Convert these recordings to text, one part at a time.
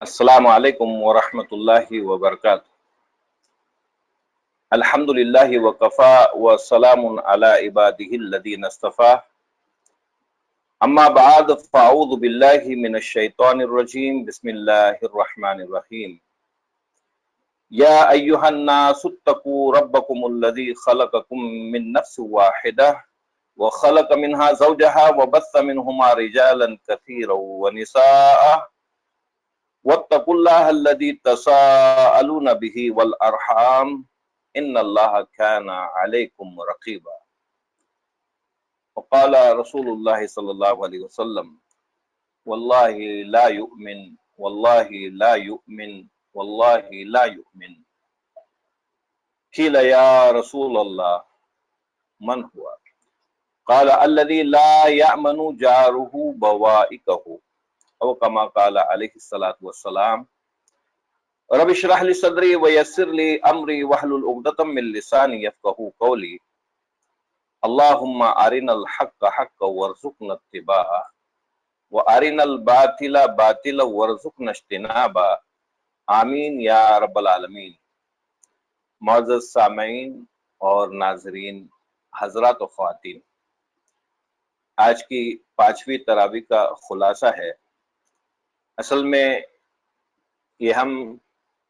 السلام علیکم ورحمۃ اللہ وبرکاتہ۔ الحمد للہ وکفا وسلام علی عبادہ الذین اصطفیٰ، اما بعد فاعوذ باللہ من الشیطان الرجیم، بسم اللہ الرحمن الرحیم۔ یا ایہا الناس اتقوا ربکم الذی خلقکم من نفس واحدہ وخلق منها زوجها وبث منہما رجالا کثیرا ونساء واتقوا اللہ الذی تساءلون به والارحام ان اللہ کان علیکم رقیبا۔ وقال رسول اللہ صلی اللہ علیہ وسلم واللہ لا یؤمن واللہ لا یؤمن واللہ لا یؤمن۔ قیل یا رسول اللہ من ہوا؟ قال الذی لا یأمن جارہ بوائقہ، او کما قال علیہ الصلاۃ والسلام۔ رب اشرح لی صدری ویسر لی امری واحلل عقدۃ من لسانی یفقہوا قولی۔ اللہم ارنا الحق حقا وارزقنا اتباعہ وارنا الباطل باطلا وارزقنا اجتنابہ، آمین یا رب العالمین۔ معزز سامعین اور ناظرین، حضرات و خواتین، آج کی 5ویں تراویح کا خلاصہ ہے۔ اصل میں یہ ہم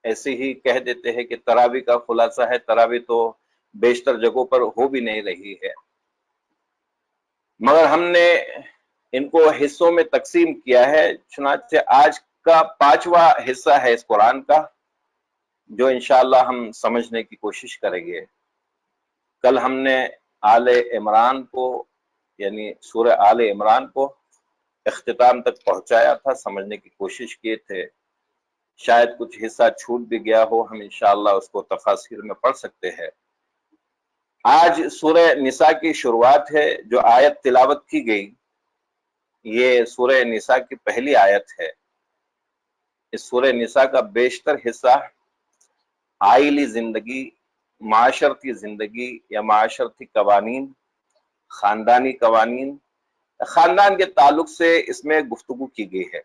ایسے ہی کہہ دیتے ہیں کہ تراویح کا خلاصہ ہے، تراویح تو بیشتر جگہوں پر ہو بھی نہیں رہی ہے، مگر ہم نے ان کو حصوں میں تقسیم کیا ہے۔ چنانچہ آج کا 5واں حصہ ہے اس قرآن کا، جو انشاءاللہ ہم سمجھنے کی کوشش کریں گے۔ کل ہم نے آل عمران کو، یعنی سورہ آل عمران کو اختتام تک پہنچایا تھا، سمجھنے کی کوشش کیے تھے۔ شاید کچھ حصہ چھوٹ بھی گیا ہو، ہم انشاءاللہ اس کو تفاسیر میں پڑھ سکتے ہیں۔ آج سورہ نساء کی شروعات ہے، جو آیت تلاوت کی گئی یہ سورہ نساء کی پہلی آیت ہے۔ اس سورہ نساء کا بیشتر حصہ عائلی زندگی، معاشرتی زندگی یا معاشرتی قوانین، خاندانی قوانین، خاندان کے تعلق سے اس میں گفتگو کی گئی ہے۔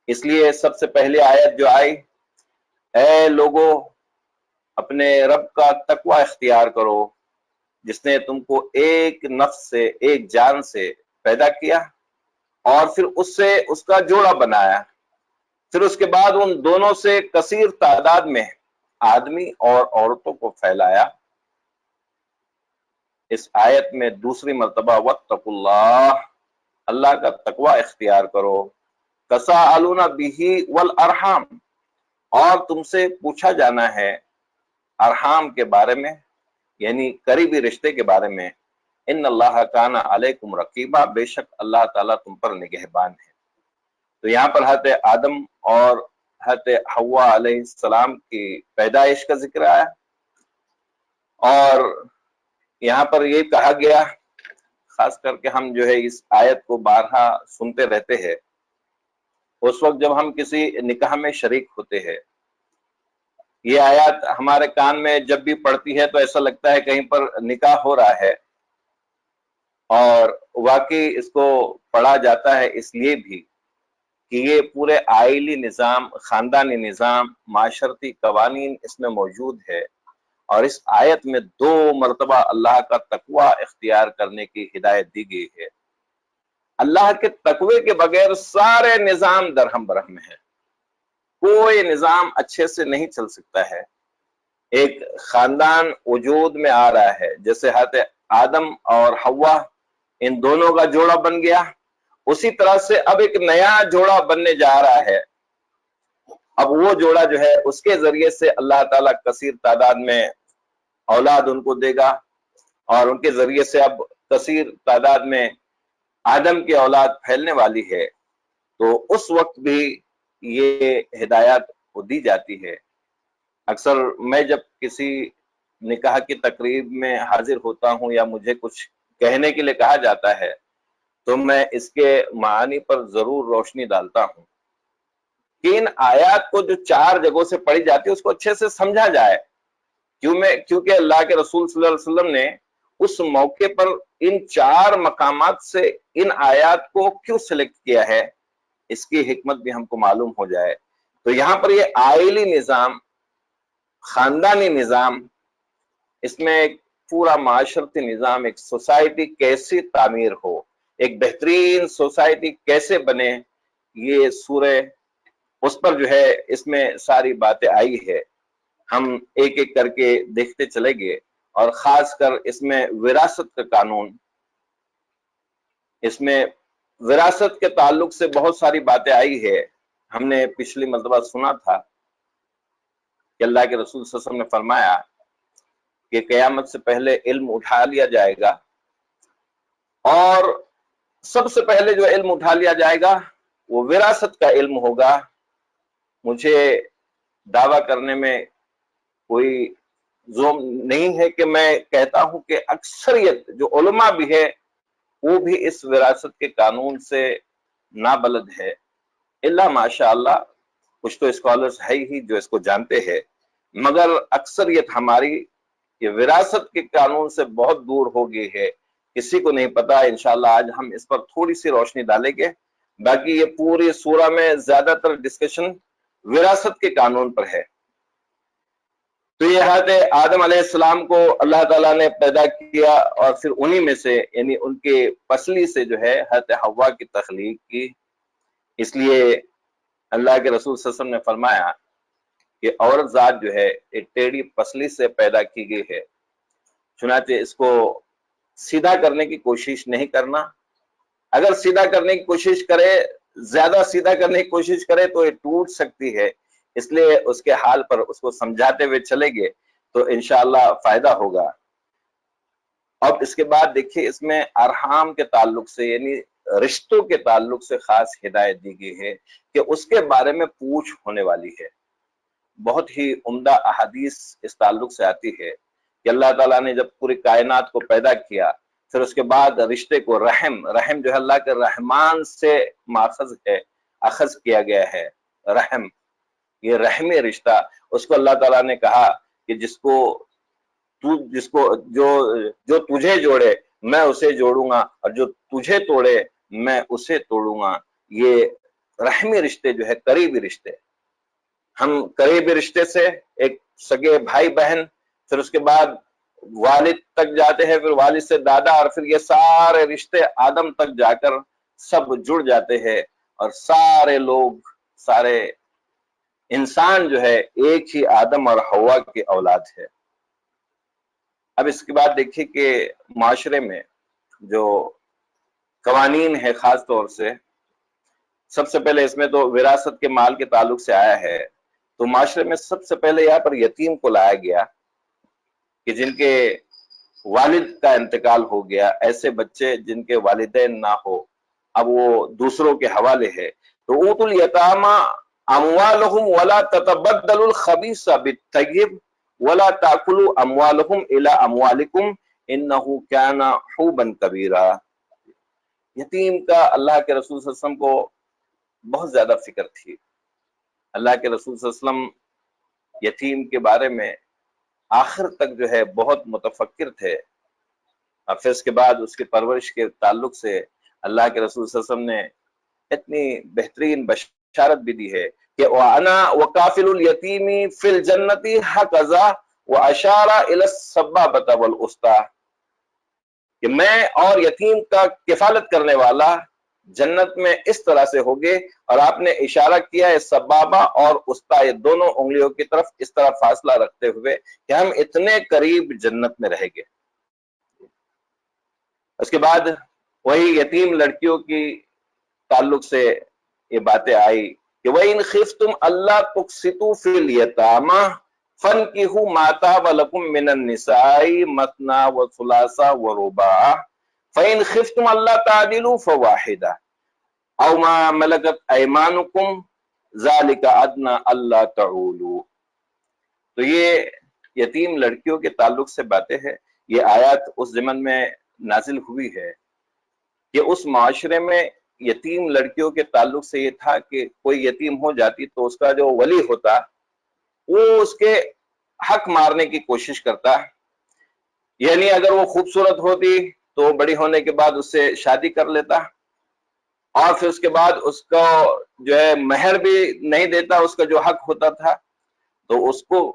اس لیے سب سے پہلی آیت جو آئی، اے لوگو اپنے رب کا تقوی اختیار کرو، جس نے تم کو ایک نفس سے، ایک جان سے پیدا کیا اور پھر اس سے اس کا جوڑا بنایا، پھر اس کے بعد ان دونوں سے کثیر تعداد میں آدمی اور عورتوں کو پھیلایا۔ اس آیت میں دوسری مرتبہ واتقوا اللہ، اللہ کا تقوی اختیار کرو، تساءلون بہ والارحام، اور تم سے پوچھا جانا ہے ارحام کے بارے میں، یعنی قریبی رشتے کے بارے میں۔ ان اللہ کان علیکم رقیبا، بے شک اللہ تعالیٰ تم پر نگہبان ہے۔ تو یہاں پر حضرت آدم اور حضرت حوا علیہ السلام کی پیدائش کا ذکر آیا، اور یہاں پر یہ کہا گیا، خاص کر کے ہم جو ہے اس آیت کو بارہا سنتے رہتے ہیں، اس وقت جب ہم کسی نکاح میں شریک ہوتے ہیں، یہ آیات ہمارے کان میں جب بھی پڑتی ہے تو ایسا لگتا ہے کہیں پر نکاح ہو رہا ہے، اور واقعی اس کو پڑھا جاتا ہے اس لیے بھی کہ یہ پورے عائلی نظام، خاندانی نظام، معاشرتی قوانین اس میں موجود ہے، اور اس آیت میں 2 مرتبہ اللہ کا تقوی اختیار کرنے کی ہدایت دی گئی ہے۔ اللہ کے تقوی کے بغیر سارے نظام درہم برہم ہے، کوئی نظام اچھے سے نہیں چل سکتا ہے۔ ایک خاندان وجود میں آ رہا ہے، جیسے حضرت آدم اور حوا ان دونوں کا جوڑا بن گیا، اسی طرح سے اب ایک نیا جوڑا بننے جا رہا ہے۔ اب وہ جوڑا جو ہے اس کے ذریعے سے اللہ تعالیٰ کثیر تعداد میں اولاد ان کو دے گا، اور ان کے ذریعے سے اب کثیر تعداد میں آدم کی اولاد پھیلنے والی ہے۔ تو اس وقت بھی یہ ہدایات کو دی جاتی ہے۔ اکثر میں جب کسی نکاح کی تقریب میں حاضر ہوتا ہوں یا مجھے کچھ کہنے کے لیے کہا جاتا ہے تو میں اس کے معانی پر ضرور روشنی ڈالتا ہوں کہ ان آیات کو جو 4 جگہوں سے پڑھی جاتی ہے اس کو اچھے سے سمجھا جائے، کیونکہ اللہ کے رسول صلی اللہ علیہ وسلم نے اس موقع پر ان 4 مقامات سے ان آیات کو کیوں سلیکٹ کیا ہے، اس کی حکمت بھی ہم کو معلوم ہو جائے۔ تو یہاں پر یہ آئلی نظام، خاندانی نظام، اس میں ایک پورا معاشرتی نظام، ایک سوسائٹی کیسی تعمیر ہو، ایک بہترین سوسائٹی کیسے بنے، یہ سورہ اس پر جو ہے اس میں ساری باتیں آئی ہے. ہم ایک ایک کر کے دیکھتے چلے گئے، اور خاص کر اس میں وراثت کا قانون، اس میں وراثت کے تعلق سے بہت ساری باتیں آئی ہے. ہم نے پچھلی مرتبہ سنا تھا کہ اللہ کے رسول صلی اللہ علیہ وسلم نے فرمایا کہ قیامت سے پہلے علم اٹھا لیا جائے گا، اور سب سے پہلے جو علم اٹھا لیا جائے گا وہ وراثت کا علم ہوگا. مجھے دعویٰ کرنے میں کوئی ذوق نہیں ہے کہ میں کہتا ہوں کہ اکثریت جو علماء بھی ہے وہ بھی اس وراثت کے قانون سے نابلد ہے. اللہ ماشاء اللہ کچھ تو اسکالرز ہے ہی جو اس کو جانتے ہیں، مگر اکثریت ہماری یہ وراثت کے قانون سے بہت دور ہو گئی ہے، کسی کو نہیں پتا. انشاءاللہ آج ہم اس پر تھوڑی سی روشنی ڈالیں گے. باقی یہ پوری سورہ میں زیادہ تر ڈسکشن وراثت کے قانون پر ہے. تو یہ حضرت آدم علیہ السلام کو اللہ تعالیٰ نے پیدا کیا، اور پھر انہی میں سے یعنی ان کے پسلی سے جو ہے حضرت حوا کی تخلیق کی. اس لیے اللہ کے رسول صلی اللہ علیہ وسلم نے فرمایا کہ عورت ذات جو ہے ایک ٹیڑھی پسلی سے پیدا کی گئی ہے، چنانچہ اس کو سیدھا کرنے کی کوشش نہیں کرنا. اگر سیدھا کرنے کی کوشش کرے، زیادہ سیدھا کرنے کی کوشش کرے تو یہ ٹوٹ سکتی ہے. اس لیے اس کے حال پر اس کو سمجھاتے ہوئے چلے گے تو انشاءاللہ فائدہ ہوگا. اب اس کے بعد دیکھیے اس میں ارحام کے تعلق سے یعنی رشتوں کے تعلق سے خاص ہدایت دی گئی ہے کہ اس کے بارے میں پوچھ ہونے والی ہے. بہت ہی عمدہ احادیث اس تعلق سے آتی ہے کہ اللہ تعالیٰ نے جب پوری کائنات کو پیدا کیا، پھر اس کے بعد رشتے کو رحم جو ہے اللہ کے رحمان سے ماخذ ہے، اخذ کیا گیا ہے. رحم، یہ رحمی رشتہ، اس کو اللہ تعالیٰ نے کہا کہ جس کو جو تجھے جوڑے میں اسے جوڑوں گا، اور جو تجھے توڑے میں اسے توڑوں گا. یہ رحمی رشتے جو ہے قریبی رشتے، ہم قریبی رشتے سے ایک سگے بھائی بہن، پھر اس کے بعد والد تک جاتے ہیں، پھر والد سے دادا، اور پھر یہ سارے رشتے آدم تک جا کر سب جڑ جاتے ہیں، اور سارے لوگ، سارے انسان جو ہے ایک ہی آدم اور حوا کی اولاد ہے. اب اس کے بعد دیکھیے کہ معاشرے میں جو قوانین ہے، خاص طور سے سب سے پہلے اس میں تو وراثت کے مال کے تعلق سے آیا ہے. تو معاشرے میں سب سے پہلے یہاں پر یتیم کو لایا گیا کہ جن کے والد کا انتقال ہو گیا، ایسے بچے جن کے والدین نہ ہو، اب وہ دوسروں کے حوالے ہے. تو اوت الیتاما اموالہم ولا تتبدلوا الخبیث بالطیب ولا تاکلوا اموالہم الی اموالکم انہ کان حوبا کبیرا. یتیم کا اللہ کے رسول صلی اللہ علیہ وسلم کو بہت زیادہ فکر تھی. اللہ کے رسول صلی اللہ علیہ وسلم یتیم کے بارے میں آخر تک جو ہے بہت متفکر تھے. اور پھر اس کے بعد اس کی پرورش کے تعلق سے اللہ کے رسول صلی اللہ علیہ وسلم نے اتنی بہترین بشارت بھی دی ہے کہ وَأَنَا وَكَافِلُ الْيَتِيمِ فِي الْجَنَّةِ هَكَذَا وَأَشَارَ إِلَى السَّبَّابَةِ وَالْأُسْطَى، کہ میں اور یتیم کا کفالت کرنے والا جنت میں اس طرح سے ہوگے، اور آپ نے اشارہ کیا ہے سبابہ اور استا، یہ دونوں انگلیوں کی طرف اس طرح فاصلہ رکھتے ہوئے کہ ہم اتنے قریب جنت میں رہیں گے. اس کے بعد وہی یتیم لڑکیوں کی تعلق سے یہ باتیں آئی کہ وَإِنْ خِفْتُمْ أَلَّا تُقْسِطُوا فِي الْيَتَامَى فَانكِحُوا مَا طَابَ لَكُم مِّنَ النِّسَاءِ مَثْنَىٰ وَثُلَاثَ وَرُبَاعَ فَإِنْ خِفْتُمْ أَلَّا تَعْدِلُوا فَوَاحِدَةً أَوْ مَا مَلَكَتْ أَيْمَانُكُمْ ذَلِكَ أَدْنَىٰ أَلَّا تَعُولُوا. تو یہ یتیم لڑکیوں کے تعلق سے باتیں ہیں. یہ آیات اس ضمن میں نازل ہوئی ہے کہ اس معاشرے میں یتیم لڑکیوں کے تعلق سے یہ تھا کہ کوئی یتیم ہو جاتی تو اس کا جو ولی ہوتا وہ اس کے حق مارنے کی کوشش کرتا. یعنی اگر وہ خوبصورت ہوتی تو بڑی ہونے کے بعد اس سے شادی کر لیتا، اور پھر اس کے بعد اس کو جو ہے مہر بھی نہیں دیتا، اس کا جو حق ہوتا تھا، تو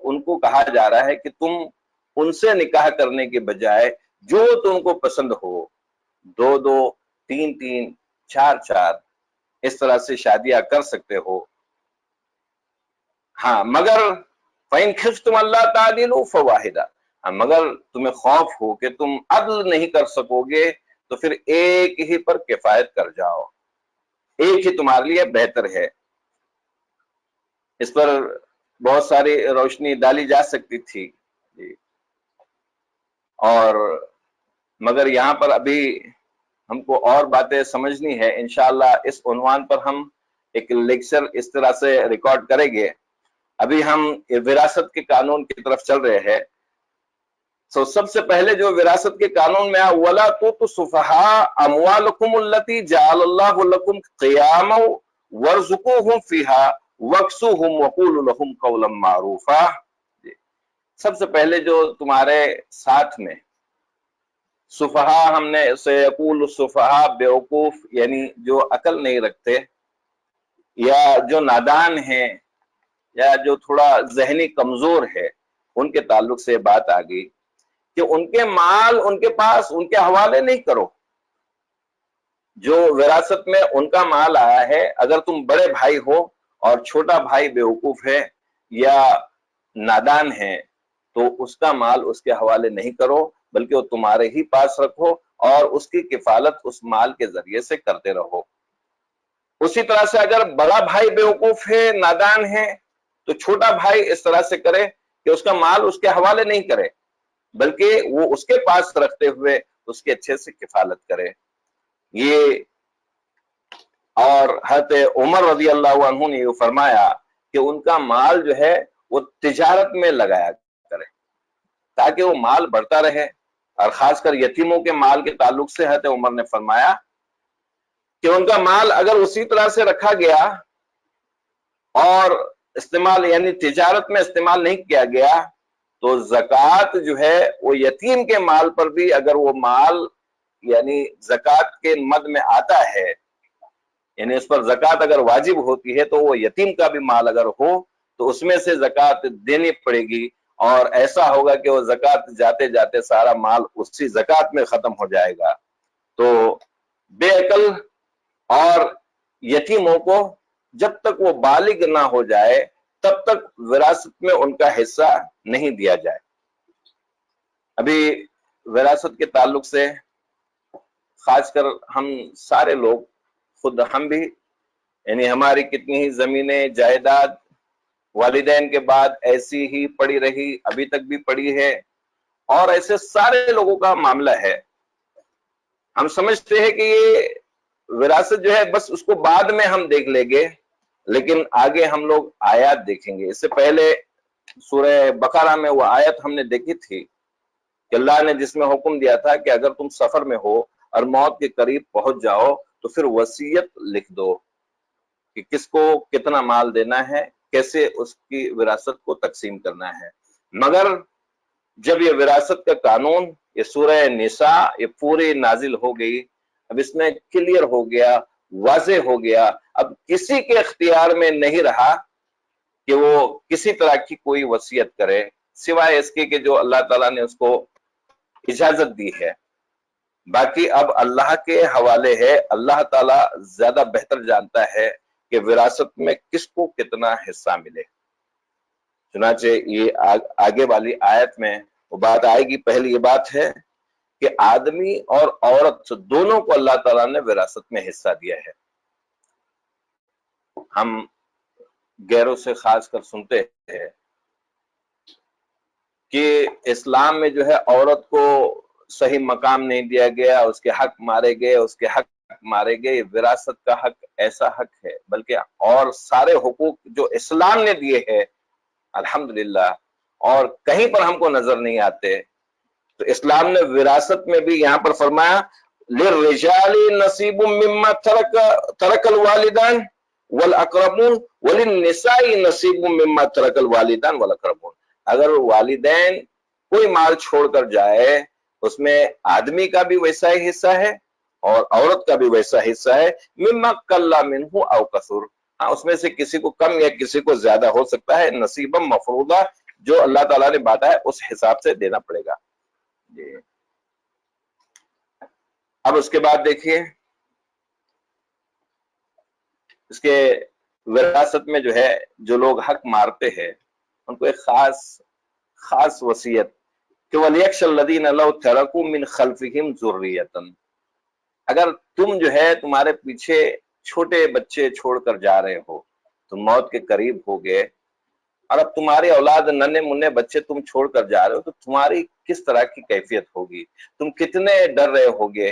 ان کو کہا جا رہا ہے کہ تم ان سے نکاح کرنے کے بجائے جو تم کو پسند ہو، 2 3 4 اس طرح سے شادیاں کر سکتے ہو. ہاں مگر فَإِنْ خِفْتُمْ أَلَّا تَعْدِلُوا فَوَاحِدَةً، مگر تمہیں خوف ہو کہ تم عدل نہیں کر سکو گے تو پھر ایک ہی پر کفایت کر جاؤ، ایک ہی تمہارے لیے بہتر ہے. اس پر بہت ساری روشنی ڈالی جا سکتی تھی جی. اور مگر یہاں پر ابھی ہم کو اور باتیں سمجھنی ہے. انشاءاللہ اس عنوان پر ہم ایک لیکچر اس طرح سے ریکارڈ کریں گے. ابھی ہم وراثت کے قانون کی طرف چل رہے ہیں. سب سے پہلے جو وراثت کے قانون میں وَلَا تُؤْتُوا السُّفَهَاءَ أَمْوَالَكُمُ الَّتِي جَعَلَ اللَّهُ لَكُمْ قِيَامًا وَارْزُقُوهُمْ فِيهَا وَاكْسُوهُمْ وَقُولُوا لَهُمْ قَوْلًا مَّعْرُوفًا. سب سے پہلے جو تمہارے ساتھ میں سفہا، ہم نے اسے یقول السفہا بیوقوف یعنی جو عقل نہیں رکھتے یا جو نادان ہیں یا جو تھوڑا ذہنی کمزور ہے، ان کے تعلق سے بات آ گئی کہ ان کے مال ان کے پاس ان کے حوالے نہیں کرو. جو وراثت میں ان کا مال آیا ہے، اگر تم بڑے بھائی ہو اور چھوٹا بھائی بیوقوف ہے یا نادان ہے تو اس کا مال اس کے حوالے نہیں کرو، بلکہ وہ تمہارے ہی پاس رکھو اور اس کی کفالت اس مال کے ذریعے سے کرتے رہو. اسی طرح سے اگر بڑا بھائی بیوقوف ہے، نادان ہے، تو چھوٹا بھائی اس طرح سے کرے کہ اس کا مال اس کے حوالے نہیں کرے، بلکہ وہ اس کے پاس رکھتے ہوئے اس کے اچھے سے کفالت کرے. یہ اور حضرت عمر رضی اللہ عنہ نے یہ فرمایا کہ ان کا مال جو ہے وہ تجارت میں لگایا کرے تاکہ وہ مال بڑھتا رہے. اور خاص کر یتیموں کے مال کے تعلق سے حضرت عمر نے فرمایا کہ ان کا مال اگر اسی طرح سے رکھا گیا اور استعمال یعنی تجارت میں استعمال نہیں کیا گیا تو زکوٰۃ جو ہے وہ یتیم کے مال پر بھی اگر وہ مال یعنی زکوٰۃ کے مد میں آتا ہے، یعنی اس پر زکوٰۃ اگر واجب ہوتی ہے تو وہ یتیم کا بھی مال اگر ہو تو اس میں سے زکوٰۃ دینی پڑے گی، اور ایسا ہوگا کہ وہ زکوٰۃ جاتے جاتے سارا مال اسی زکوٰۃ میں ختم ہو جائے گا. تو بے عقل اور یتیموں کو جب تک وہ بالغ نہ ہو جائے تب تک وراثت میں ان کا حصہ نہیں دیا جائے. ابھی وراثت کے تعلق سے خاص کر ہم سارے لوگ، خود ہم بھی، یعنی ہماری کتنی ہی زمینیں جائیداد والدین کے بعد ایسی ہی پڑی رہی، ابھی تک بھی پڑی ہے، اور ایسے سارے لوگوں کا معاملہ ہے. ہم سمجھتے ہیں کہ یہ وراثت جو ہے بس اس کو بعد میں ہم دیکھ لیں گے، لیکن آگے ہم لوگ آیات دیکھیں گے. اس سے پہلے سورہ بقرہ میں وہ آیت ہم نے دیکھی تھی کہ اللہ نے جس میں حکم دیا تھا کہ اگر تم سفر میں ہو اور موت کے قریب پہنچ جاؤ تو پھر وصیت لکھ دو کہ کس کو کتنا مال دینا ہے، کیسے اس کی وراثت کو تقسیم کرنا ہے. مگر جب یہ وراثت کا قانون، یہ سورہ نساء یہ پوری نازل ہو گئی، اب اس میں کلیئر ہو گیا، واضح ہو گیا، اب کسی کے اختیار میں نہیں رہا کہ وہ کسی طرح کی کوئی وصیت کرے سوائے اس کے کہ جو اللہ تعالیٰ نے اس کو اجازت دی ہے. باقی اب اللہ کے حوالے ہے، اللہ تعالیٰ زیادہ بہتر جانتا ہے کہ وراثت میں کس کو کتنا حصہ ملے. چنانچہ یہ آگے والی آیت میں وہ بات آئے گی. پہلی یہ بات ہے کہ آدمی اور عورت دونوں کو اللہ تعالیٰ نے وراثت میں حصہ دیا ہے. ہم غیروں سے خاص کر سنتے ہیں کہ اسلام میں جو ہے عورت کو صحیح مقام نہیں دیا گیا، اس کے حق مارے گئے، اس کے حق مارے گئے. وراثت کا حق ایسا حق ہے، بلکہ اور سارے حقوق جو اسلام نے دیے ہیں الحمدللہ اور کہیں پر ہم کو نظر نہیں آتے. تو اسلام نے وراثت میں بھی یہاں پر فرمایا لِلرِّجَالِ نَصِيبٌ مِّمَّا تَرَكَ الْوَالِدَانِ وَالْأَقْرَبُونَ وَلِلنِّسَاءِ نَصِيبٌ مِّمَّا تَرَكَ الْوَالِدَانِ وَالْأَقْرَبُونَ. اگر والدین کوئی مال چھوڑ کر جائے اس میں آدمی کا بھی ویسا ہی حصہ ہے اور عورت کا بھی ویسا حصہ ہے، مما کلا منہ او کثر، ہاں اس میں سے کسی کو کم یا کسی کو زیادہ ہو سکتا ہے، نصیبا مفروضہ، جو اللہ تعالیٰ نے بانٹا ہے اس حساب سے دینا پڑے گا جی۔ اب اس کے بعد دیکھیے اس کے وراثت میں جو ہے جو لوگ حق مارتے ہیں ان کو ایک خاص وصیت کہ وَلْيَخْشَ الَّذِينَ لَوْ تَرَكُوا مِنْ خَلْفِهِمْ ذُرِّيَّةً، اگر تم جو ہے تمہارے پیچھے چھوٹے بچے چھوڑ کر جا رہے ہو، تم موت کے قریب ہو گئے اور اب تمہاری اولاد ننھے منھے بچے تم چھوڑ کر جا رہے ہو، تو تمہاری کس طرح کی کیفیت ہوگی، تم کتنے ڈر رہے ہوگے،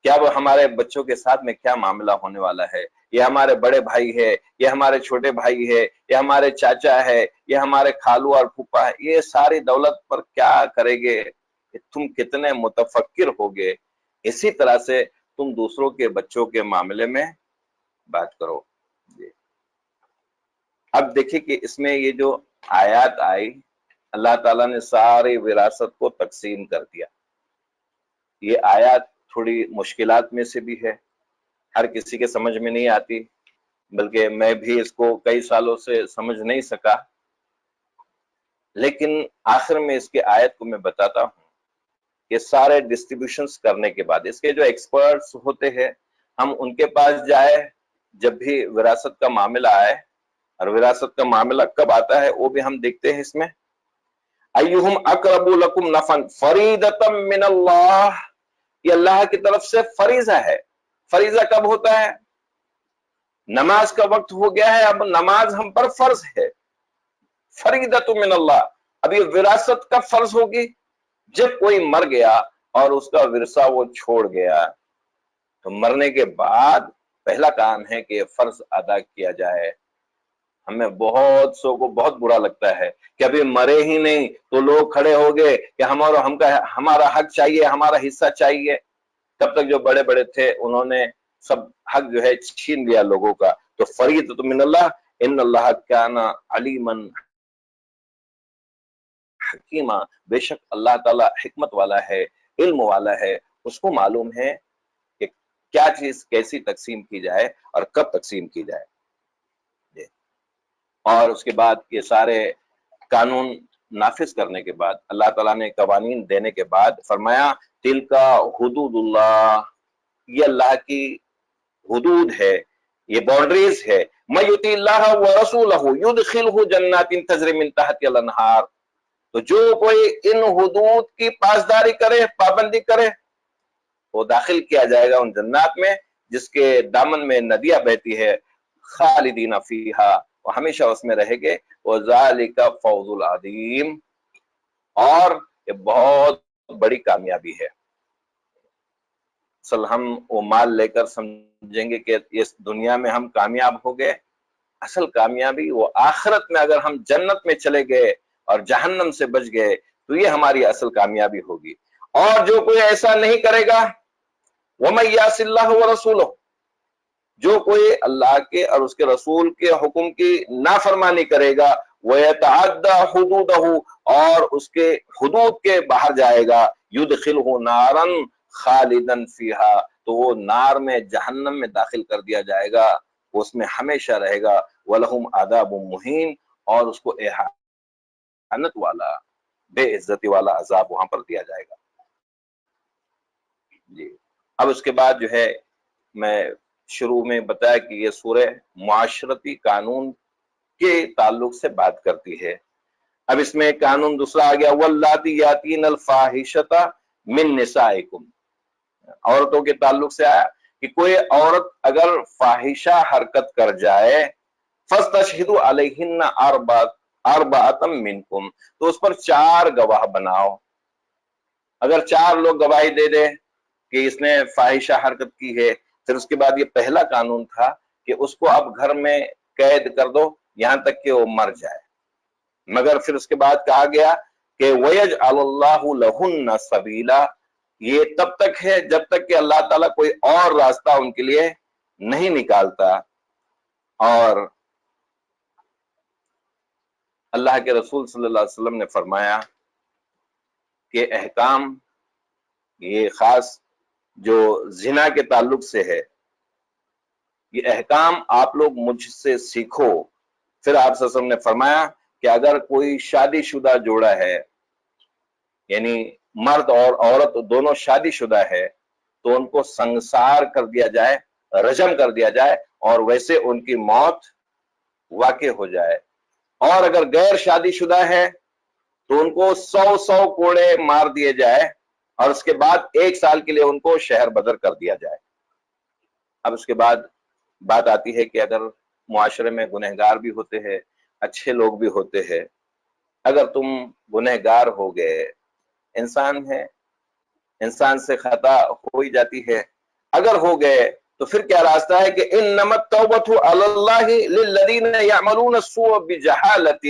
کیا وہ ہمارے بچوں کے ساتھ میں کیا معاملہ ہونے والا ہے، یہ ہمارے بڑے بھائی ہے، یہ ہمارے چھوٹے بھائی ہے، یہ ہمارے چاچا ہے، یہ ہمارے خالو اور پھوپھا ہے، یہ ساری دولت پر کیا کرے گے، تم کتنے متفکر ہوگے۔ اسی طرح سے تم دوسروں کے بچوں کے معاملے میں بات کرو جی۔ اب دیکھیں کہ اس میں یہ جو آیات آئی، اللہ تعالیٰ نے ساری وراثت کو تقسیم کر دیا۔ یہ آیات تھوڑی مشکلات میں سے بھی ہے، ہر کسی کے سمجھ میں نہیں آتی، بلکہ میں بھی اس کو کئی سالوں سے سمجھ نہیں سکا، لیکن آخر میں اس کے آیت کو میں بتاتا ہوں کہ سارے ڈسٹریبیوشنز کرنے کے بعد اس کے جو ایکسپرٹس ہوتے ہیں ہم ان کے پاس جائے جب بھی وراثت کا معاملہ آئے، اور وراثت کا معاملہ کب آتا ہے وہ بھی ہم دیکھتے ہیں اس میں، ایہم اقرب لکم نفعا فریضۃ من اللہ، یہ اللہ کی طرف سے فریضہ ہے۔ فریضہ کب ہوتا ہے؟ نماز کا وقت ہو گیا ہے، اب نماز ہم پر فرض ہے، فریضۃ من اللہ۔ اب یہ وراثت کب فرض ہوگی؟ جب کوئی مر گیا اور اس کا ورثہ وہ چھوڑ گیا، تو مرنے کے بعد پہلا کام ہے کہ فرض ادا کیا جائے۔ ہمیں بہت سو کو بہت برا لگتا ہے کہ ابھی مرے ہی نہیں تو لوگ کھڑے ہو گئے کہ ہمارا حق چاہیے، ہمارا حصہ چاہیے۔ تب تک جو بڑے بڑے تھے انہوں نے سب حق جو ہے چھین لیا لوگوں کا۔ تو فریضۃ من اللہ، ان اللہ کان علیما حکیما، بے شک اللہ تعالیٰ حکمت والا ہے، علم والا ہے، اس کو معلوم ہے کہ کیا چیز کیسی تقسیم کی جائے اور کب تقسیم کی جائے۔ اور اس کے بعد یہ سارے قانون نافذ کرنے کے بعد اللہ تعالیٰ نے قوانین دینے کے بعد فرمایا تلک حدود اللہ، یہ اللہ کی حدود ہے، یہ باؤنڈریز ہے، من یطیع اللہ ورسولہ یدخلہ جنات تجری من تحتہا الانہار، تو جو کوئی ان حدود کی پاسداری کرے، پابندی کرے، وہ داخل کیا جائے گا ان جنات میں جس کے دامن میں ندیاں بہتی ہے، خالدین فیہا، وہ ہمیشہ اس میں رہے گے، وذالک فوز العظیم، اور یہ بہت بڑی کامیابی ہے۔ اصل ہم وہ مال لے کر سمجھیں گے کہ اس دنیا میں ہم کامیاب ہو گئے، اصل کامیابی وہ آخرت میں اگر ہم جنت میں چلے گئے اور جہنم سے بچ گئے تو یہ ہماری اصل کامیابی ہوگی۔ اور جو کوئی ایسا نہیں کرے گا، وَمَن يَعْصِ اللَّهَ وَرَسُولَهُ، جو کوئی اللہ کے اور اس کے رسول کے حکم کی نافرمانی کرے گا، وَيَتَعَدَّى حُدُودَهُ، اور اس کے حدود کے باہر جائے گا، يُدْخِلْهُ نَارًا خَالِدًا فِيهَا، تو وہ نار میں جہنم میں داخل کر دیا جائے گا، وہ اس میں ہمیشہ رہے گا، وَلَهُمْ عَذَابٌ مُهِينٌ، اور اس کو اہانت والا، بے عزتی والا عذاب وہاں پر دیا جائے گا جی۔ اب اس کے بعد جو ہے میں شروع میں بتایا کہ یہ سورہ معاشرتی قانون کے تعلق سے بات کرتی ہے۔ اب اس میں قانون دوسرا آ گیا، واللاتی یاتین الفاحشۃ من نسائکم، عورتوں کے تعلق سے آیا کہ کوئی عورت اگر فاحشہ حرکت کر جائے، فاستشہدوا علیہن اربعۃ منکم، تو اس پر 4 گواہ بناؤ۔ اگر 4 لوگ گواہی دے دے کہ اس نے فاحشہ حرکت کی ہے، پھر اس کے بعد یہ پہلا قانون تھا کہ اس کو اب گھر میں قید کر دو یہاں تک کہ وہ مر جائے، مگر پھر اس کے بعد کہا گیا کہ وَيَجْعَلُ اللَّهُ لَهُنَّ سَبِيلًا، یہ تب تک ہے جب تک کہ اللہ تعالیٰ کوئی اور راستہ ان کے لیے نہیں نکالتا۔ اور اللہ کے رسول صلی اللہ علیہ وسلم نے فرمایا کہ احکام یہ خاص جو زنا کے تعلق سے ہے، یہ احکام آپ لوگ مجھ سے سیکھو۔ پھر آپ صلی اللہ علیہ وسلم نے فرمایا کہ اگر کوئی شادی شدہ جوڑا ہے، یعنی مرد اور عورت دونوں شادی شدہ ہے، تو ان کو سنسار کر دیا جائے، رجم کر دیا جائے، اور ویسے ان کی موت واقع ہو جائے۔ اور اگر غیر شادی شدہ ہے تو ان کو 100 کوڑے مار دیے جائے، اور اس کے بعد 1 سال کے لیے ان کو شہر بدر کر دیا جائے۔ اب اس کے بعد بات آتی ہے کہ اگر معاشرے میں گنہگار بھی ہوتے ہیں، اچھے لوگ بھی ہوتے ہیں، اگر تم گنہگار ہو گئے، انسان ہے، انسان سے خطا ہو ہی جاتی ہے، اگر ہو گئے تو پھر کیا راستہ ہے کہ انما التوبۃ علی اللہ للذین یعملون السوء بجہالۃ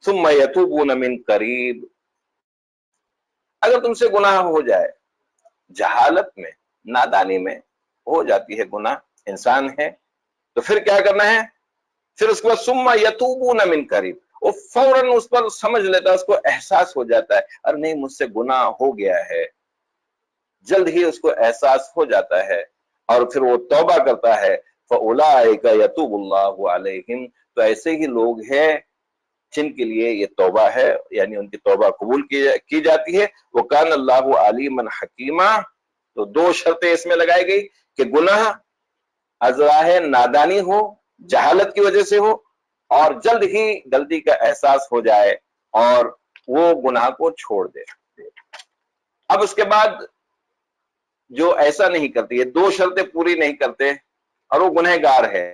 ثم یتوبون من قریب۔ اگر تم سے گناہ ہو جائے، جہالت میں، نادانی میں ہو جاتی ہے گناہ، انسان ہے، تو پھر کیا کرنا ہے؟ پھر اس کے بعد ثم یتوبون من قریب، وہ فوراً اس پر سمجھ لیتا ہے، اس کو احساس ہو جاتا ہے، ارے نہیں مجھ سے گناہ ہو گیا ہے، جلد ہی اس کو احساس ہو جاتا ہے، اور پھر وہ توبہ کرتا ہے۔ فَأُولَٰئِکَ یَتُوبُ اللَّهُ عَلَیْہِم، تو ایسے ہی لوگ ہیں جن کے لیے یہ توبہ ہے، یعنی ان کی توبہ قبول کی جاتی ہے۔ وَكَانَ اللَّهُ عَلِيمًا حَكِيمًا، تو 2 شرطیں اس میں لگائی گئی کہ گناہ از راہ نادانی ہو، جہالت کی وجہ سے ہو، اور جلد ہی غلطی کا احساس ہو جائے اور وہ گناہ کو چھوڑ دے۔ اب اس کے بعد جو ایسا نہیں کرتے، یہ 2 شرطیں پوری نہیں کرتے اور وہ گنہگار ہے،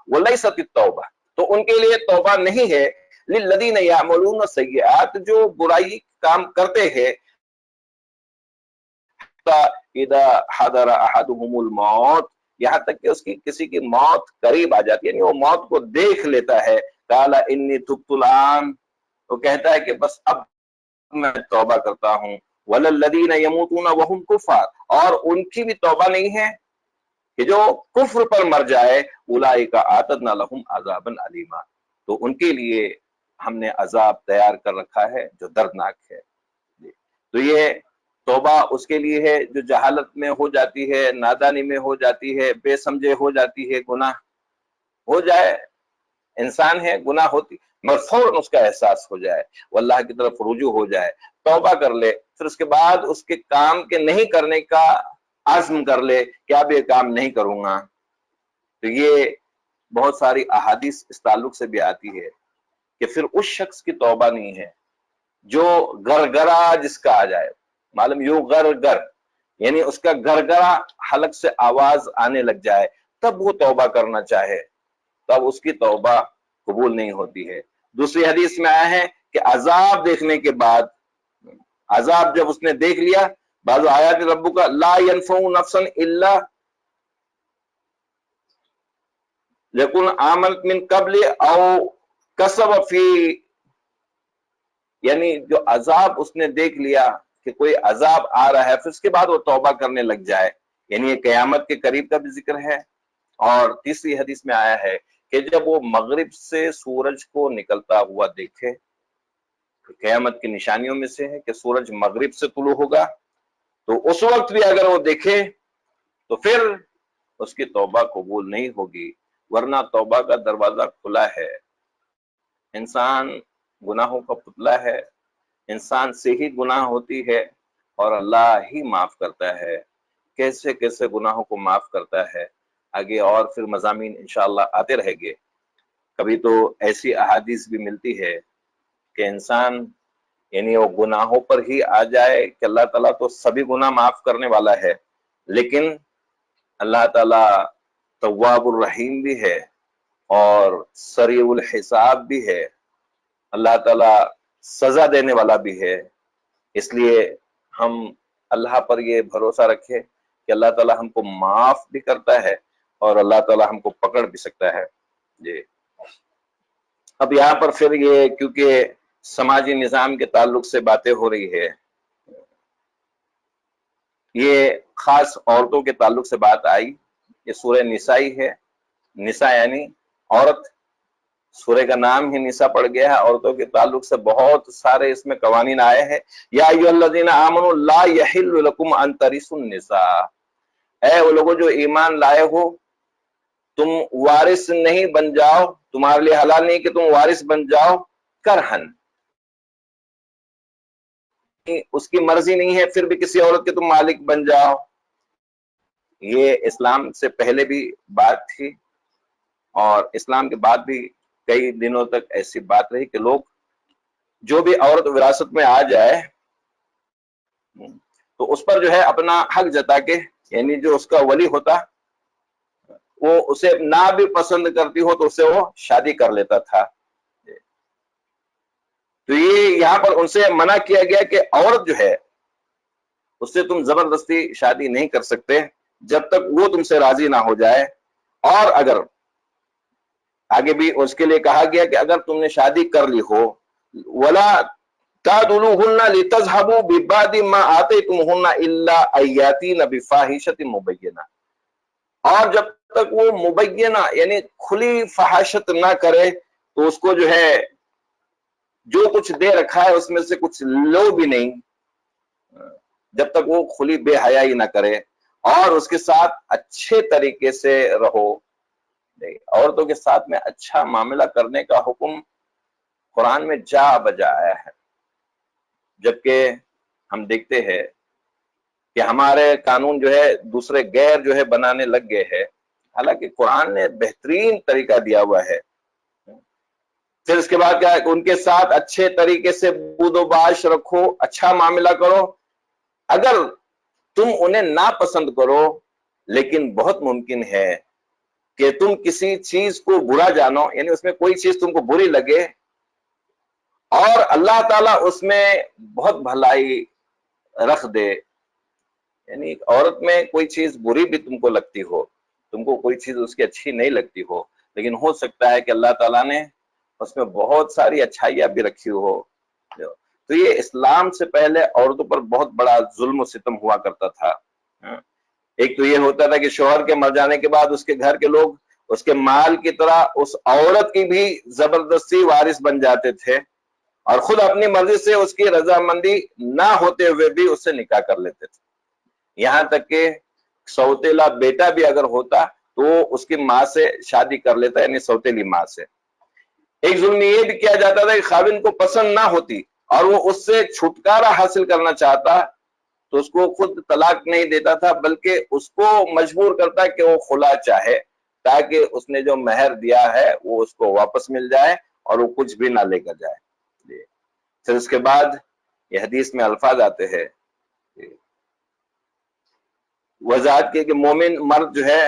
وَلَيْسَتِ التَّوْبَةُ، تو ان کے لیے توبہ نہیں ہے، لِلَّذِينَ يَعْمَلُونَ السَّيِّئَاتِ، جو برائی کام کرتے ہیں، اذا حضر احدهم الموت، یہاں تک کہ اس کی کسی کی موت قریب آ جاتی ہے، یعنی وہ موت کو دیکھ لیتا ہے، قال انی تبت الان، وہ کہتا ہے کہ بس اب میں توبہ کرتا ہوں، وللذین یموتون وهم کفار، اور ان کی بھی توبہ نہیں ہے کہ جو کفر پر مر جائے، اولئک اعتدنا لهم عذابا علیما، تو ان کے لیے ہم نے عذاب تیار کر رکھا ہے جو دردناک ہے۔ تو یہ توبہ اس کے لیے ہے جو جہالت میں ہو جاتی ہے، نادانی میں ہو جاتی ہے، بے سمجھے ہو جاتی ہے، گناہ ہو جائے، انسان ہے، گناہ ہوتی، مگر فوراً اس کا احساس ہو جائے، وہ اللہ کی طرف رجوع ہو جائے، توبہ کر لے، پھر اس کے بعد اس کے کام کے نہیں کرنے کا عزم کر لے کہ اب یہ کام نہیں کروں گا۔ تو یہ بہت ساری احادیث اس تعلق سے بھی آتی ہے کہ پھر اس شخص کی توبہ نہیں ہے جو گرگرا جس کا آ جائے، معلوم یوں گر یعنی اس کا گرگرا حلق سے آواز آنے لگ جائے، تب وہ توبہ کرنا چاہے، تب اس کی توبہ قبول نہیں ہوتی ہے۔ دوسری حدیث میں آیا ہے کہ عذاب دیکھنے کے بعد، عذاب جب اس نے دیکھ لیا، بعض آیات ربک لا ينفع نفسا الا لیکن آمنت من قبل او کسب فی، یعنی جو عذاب اس نے دیکھ لیا کہ کوئی عذاب آ رہا ہے، پھر اس کے بعد وہ توبہ کرنے لگ جائے، یعنی یہ قیامت کے قریب کا بھی ذکر ہے۔ اور تیسری حدیث میں آیا ہے کہ جب وہ مغرب سے سورج کو نکلتا ہوا دیکھے، قیامت کی نشانیوں میں سے ہے کہ سورج مغرب سے طلوع ہوگا، تو اس وقت بھی اگر وہ دیکھے تو پھر اس کی توبہ قبول نہیں ہوگی، ورنہ توبہ کا دروازہ کھلا ہے۔ انسان گناہوں کا پتلا ہے، انسان سے ہی گناہ ہوتی ہے اور اللہ ہی معاف کرتا ہے، کیسے کیسے گناہوں کو معاف کرتا ہے، آگے اور پھر مضامین انشاءاللہ آتے رہیں گے۔ کبھی تو ایسی احادیث بھی ملتی ہے کہ انسان یعنی وہ گناہوں پر ہی آ جائے کہ اللہ تعالیٰ تو سبھی گناہ معاف کرنے والا ہے، لیکن اللہ تعالیٰ تواب الرحیم بھی ہے اور سریع الحساب بھی ہے، اللہ تعالیٰ سزا دینے والا بھی ہے، اس لیے ہم اللہ پر یہ بھروسہ رکھے کہ اللہ تعالیٰ ہم کو معاف بھی کرتا ہے اور اللہ تعالیٰ ہم کو پکڑ بھی سکتا ہے۔ جی اب یہاں پر پھر یہ کیونکہ سماجی نظام کے تعلق سے باتیں ہو رہی ہے، یہ خاص عورتوں کے تعلق سے بات آئی، یہ سورہ نسائی ہے، نساء یعنی عورت، سورہ کا نام ہی نساء پڑ گیا ہے، عورتوں کے تعلق سے بہت سارے اس میں قوانین آئے ہیں۔ یا ایھا الذین آمنوا لا یحل لکم ان ترثوا النساء، اے وہ لوگوں جو ایمان لائے ہو، تم وارث نہیں بن جاؤ، تمہارے لیے حلال نہیں کہ تم وارث بن جاؤ کرہن، اس کی مرضی نہیں ہے پھر بھی کسی عورت کے تم مالک بن جاؤ۔ یہ اسلام سے پہلے بھی بات تھی، اور اسلام کے بعد بھی کئی دنوں تک ایسی بات رہی کہ لوگ جو بھی عورت وراثت میں آ جائے تو اس پر جو ہے اپنا حق جتا کے، یعنی جو اس کا ولی ہوتا وہ اسے نہ بھی پسند کرتی ہو تو اسے وہ شادی کر لیتا تھا۔ تو یہ یہاں پر ان سے منع کیا گیا کہ عورت جو ہے اس سے تم زبردستی شادی نہیں کر سکتے جب تک وہ تم سے راضی نہ ہو جائے، اور اگر آگے بھی اس کے لیے کہا گیا کہ اگر تم نے شادی کر لی ہو، ولا تعدلوهن لتذهبوا ببعض ما آتيتموهن الا ان ياتين بفاحشة مبینہ، اور جب تک وہ مبینہ یعنی کھلی فحاشت نہ کرے تو اس کو جو ہے جو کچھ دے رکھا ہے اس میں سے کچھ لو بھی نہیں، جب تک وہ کھلی بے حیائی نہ کرے، اور اس کے ساتھ اچھے طریقے سے رہو۔ عورتوں کے ساتھ میں اچھا معاملہ کرنے کا حکم قرآن میں جا بجا آیا ہے، جبکہ ہم دیکھتے ہیں کہ ہمارے قانون جو ہے دوسرے غیر جو ہے بنانے لگ گئے ہیں، حالانکہ قرآن نے بہترین طریقہ دیا ہوا ہے۔ پھر اس کے بعد کیا ہے کہ ان کے ساتھ اچھے طریقے سے بود و باش رکھو، اچھا معاملہ کرو۔ اگر تم انہیں ناپسند کرو، لیکن بہت ممکن ہے کہ تم کسی چیز کو برا جانو، یعنی اس میں کوئی چیز تم کو بری لگے اور اللہ تعالیٰ اس میں بہت بھلائی رکھ دے، یعنی عورت میں کوئی چیز بری بھی تم کو لگتی ہو، تم کو کوئی چیز اس کی اچھی نہیں لگتی ہو، لیکن ہو سکتا ہے کہ اللہ تعالیٰ نے اس میں بہت ساری اچھائیاں بھی رکھی ہو۔ تو یہ اسلام سے پہلے عورتوں پر بہت بڑا ظلم و ستم ہوا کرتا تھا۔ ایک تو یہ ہوتا تھا کہ شوہر کے مر جانے کے بعد اس کے گھر کے لوگ اس کے مال کی طرح اس عورت کی بھی زبردستی وارث بن جاتے تھے، اور خود اپنی مرضی سے اس کی رضامندی نہ ہوتے ہوئے بھی اس سے نکاح کر لیتے تھے۔ یہاں تک کہ سوتیلا بیٹا بھی اگر ہوتا تو اس کی ماں سے شادی کر لیتا، یعنی سوتیلی ماں سے۔ ایک ظلم یہ بھی کیا جاتا تھا کہ خاوند کو پسند نہ ہوتی اور وہ اس سے چھٹکارا حاصل کرنا چاہتا تو اس کو خود طلاق نہیں دیتا تھا، بلکہ اس کو مجبور کرتا کہ وہ خلا چاہے، تاکہ اس نے جو مہر دیا ہے وہ اس کو واپس مل جائے اور وہ کچھ بھی نہ لے کر جائے۔ پھر اس کے بعد یہ حدیث میں الفاظ آتے ہیں، وضاحت کی کہ مومن مرد جو ہے،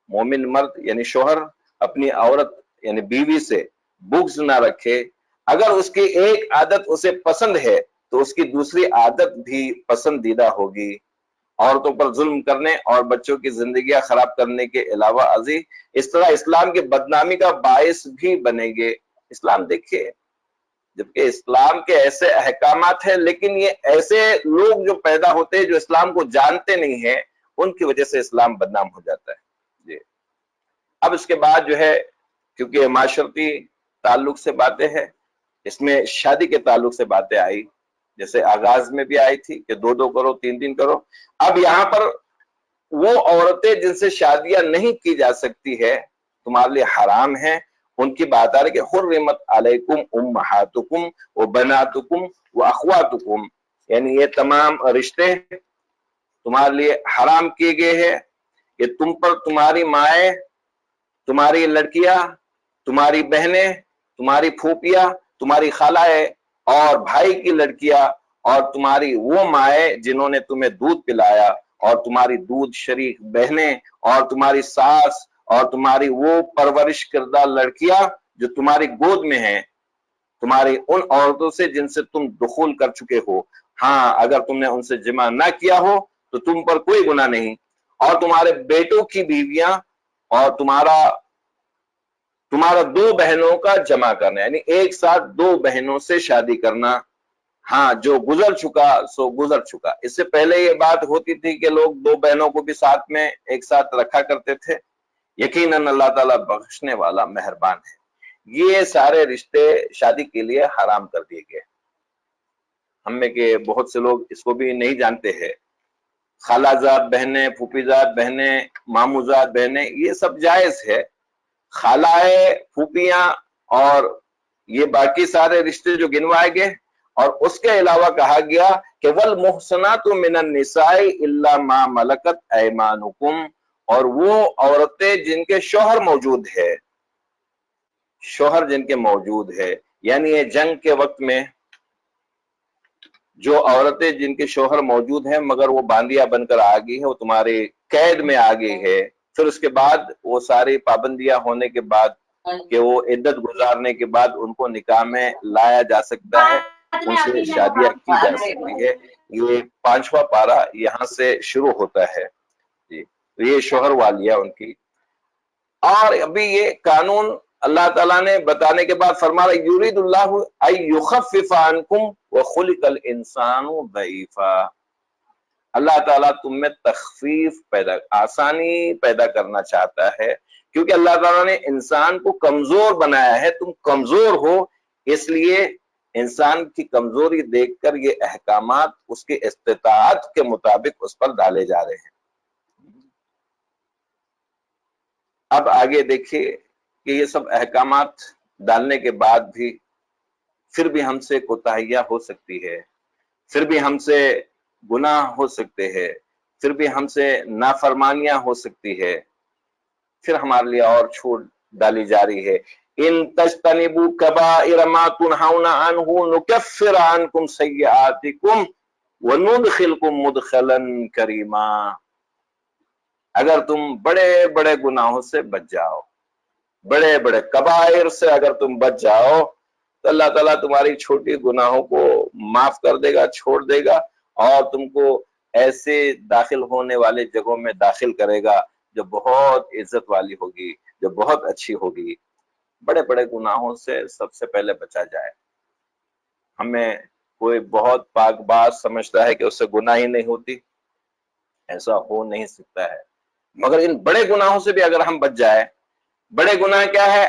مومن مرد یعنی شوہر اپنی عورت یعنی بیوی سے بغض نہ رکھے، اگر اس کی ایک عادت اسے پسند ہے تو اس کی دوسری عادت بھی پسندیدہ ہوگی۔ عورتوں پر ظلم کرنے اور بچوں کی زندگیاں خراب کرنے کے علاوہ ازیں اس طرح اسلام کی بدنامی کا باعث بھی بنے گے۔ اسلام دیکھیے، جبکہ اسلام کے ایسے احکامات ہیں، لیکن یہ ایسے لوگ جو پیدا ہوتے ہیں جو اسلام کو جانتے نہیں ہیں، ان کی وجہ سے اسلام بدنام ہو جاتا ہے۔ جی اب اس کے بعد جو ہے، کیونکہ معاشرتی تعلق سے باتیں ہیں، اس میں شادی کے تعلق سے باتیں آئی، جیسے آغاز میں بھی آئی تھی کہ 2 کرو 3 کرو۔ اب یہاں پر وہ عورتیں جن سے شادیاں نہیں کی جا سکتی ہے، تمہارے لیے حرام ہیں، ان کی بات آ رہی کہ حرمت علیکم امہاتکم وبناتکم واخواتکم، یعنی یہ تمام رشتے تمہارے لیے حرام کیے گئے ہیں کہ تم پر تمہاری مائیں، تمہاری لڑکیاں، تمہاری بہنیں، تمہاری پھوپھیاں، تمہاری خالائیں اور بھائی کی لڑکیاں، اور تمہاری وہ مائیں جنہوں نے تمہیں دودھ پلایا، اور تمہاری دودھ شریک بہنیں، اور تمہاری ساس، اور تمہاری وہ پرورش کردہ لڑکیاں جو تمہاری گود میں ہیں، تمہاری ان عورتوں سے جن سے تم دخول کر چکے ہو، ہاں اگر تم نے ان سے جمع نہ کیا ہو تو تم پر کوئی گناہ نہیں، اور تمہارے بیٹوں کی بیویاں، اور تمہارا 2 بہنوں کا جمع کرنا، یعنی ایک ساتھ 2 بہنوں سے شادی کرنا، ہاں جو گزر چکا سو گزر چکا۔ اس سے پہلے یہ بات ہوتی تھی کہ لوگ 2 بہنوں کو بھی ساتھ میں ایک ساتھ رکھا کرتے تھے۔ یقیناً اللہ تعالیٰ بخشنے والا مہربان ہے۔ یہ سارے رشتے شادی کے لیے حرام کر دیے گئے. ہم میں کے بہت سے لوگ اس کو بھی نہیں جانتے ہیں. خالہ زاد بہنیں، پھوپھی زاد بہنیں، ماموں زاد بہنیں، یہ سب جائز ہے. خالائے، پھوپھیاں اور یہ باقی سارے رشتے جو گنوائے گئے، اور اس کے علاوہ کہا گیا کہ والمحصنات من النساء الا ما ملکت ایمانکم، اور وہ عورتیں جن کے شوہر موجود ہے، شوہر جن کے موجود ہے. یعنی یہ جنگ کے وقت میں جو عورتیں جن کے شوہر موجود ہیں مگر وہ باندیا بن کر آ گئی ہے، وہ تمہارے قید میں آ گئی ہے، پھر اس کے بعد وہ ساری پابندیاں ہونے کے بعد کہ وہ عدت گزارنے کے بعد ان کو نکاح میں لایا جا سکتا ہے، ان سے شادیاں کی جا سکتی ہے. یہ 5واں پارہ یہاں سے شروع ہوتا ہے. جی یہ شوہر والیاں ان کی. اور ابھی یہ قانون اللہ تعالیٰ نے بتانے کے بعد فرما رہا یرید اللہ ان یخفف عنکم وخلق الانسان ضعیفا. اللہ تعالیٰ تم میں تخفیف آسانی پیدا کرنا چاہتا ہے، کیونکہ اللہ تعالیٰ نے انسان کو کمزور بنایا ہے. تم کمزور ہو، اس لیے انسان کی کمزوری دیکھ کر یہ احکامات اس کے استطاعت کے مطابق اس پر ڈالے جا رہے ہیں. اب آگے دیکھیے کہ یہ سب احکامات ڈالنے کے بعد بھی پھر بھی ہم سے کوتاہیاں ہو سکتی ہے، پھر بھی ہم سے گناہ ہو سکتے ہیں، پھر بھی ہم سے نافرمانیاں ہو سکتی ہے. پھر ہمارے لیے اور چھوٹ ڈالی جا رہی ہے. ان تجتنبوا کبائر ما تنہون عنہ نکفر عنکم سیئاتکم وندخلکم مدخلا کریما. اگر تم بڑے بڑے گناہوں سے بچ جاؤ، بڑے بڑے کبائر سے اگر تم بچ جاؤ، تو اللہ تعالیٰ تمہاری چھوٹی گناہوں کو معاف کر دے گا، چھوڑ دے گا، اور تم کو ایسے داخل ہونے والے جگہوں میں داخل کرے گا جو بہت عزت والی ہوگی، جو بہت اچھی ہوگی. بڑے بڑے گناہوں سے سب سے پہلے بچا جائے. ہمیں کوئی بہت پاک باز سمجھتا ہے کہ اس سے گناہ ہی نہیں ہوتی، ایسا ہو نہیں سکتا ہے. مگر ان بڑے گناہوں سے بھی اگر ہم بچ جائے. بڑے گناہ کیا ہے؟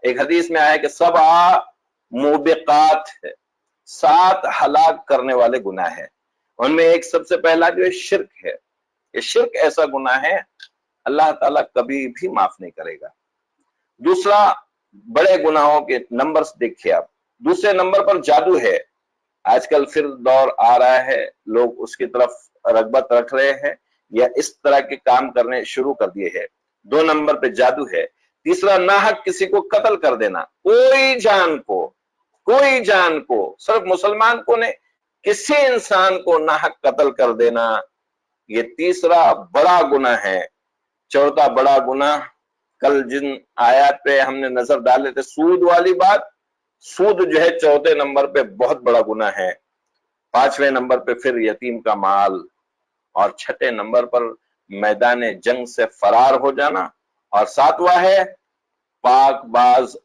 ایک حدیث میں آیا کہ 7 موبقات ہے، 7 ہلاک کرنے والے گناہ ہیں. ان میں ایک سب سے پہلا جو ہے شرک ہے. یہ شرک ایسا گناہ ہے اللہ تعالیٰ کبھی بھی معاف نہیں کرے گا. دوسرا، بڑے گناہوں کے نمبرز دیکھیے آپ. دوسرے نمبر پر جادو ہے. آج کل پھر دور آ رہا ہے، لوگ اس کی طرف رغبت رکھ رہے ہیں یا اس طرح کے کام کرنے شروع کر دیے ہیں. 2 نمبر پہ جادو ہے. تیسرا، ناحق کسی کو قتل کر دینا، کوئی جان کو، صرف مسلمان کو نہیں، کسی انسان کو ناحق قتل کر دینا، یہ تیسرا بڑا گناہ ہے. چوتھا بڑا گناہ، کل جن آیات پہ ہم نے نظر ڈالے تھے، سود والی بات، سود جو ہے 4تھے نمبر پہ بہت بڑا گناہ ہے. 5ویں نمبر پہ پھر یتیم کا مال، اور 6 نمبر پر میدان جنگ سے فرار ہو جانا، اور 7واں ہے پاک باز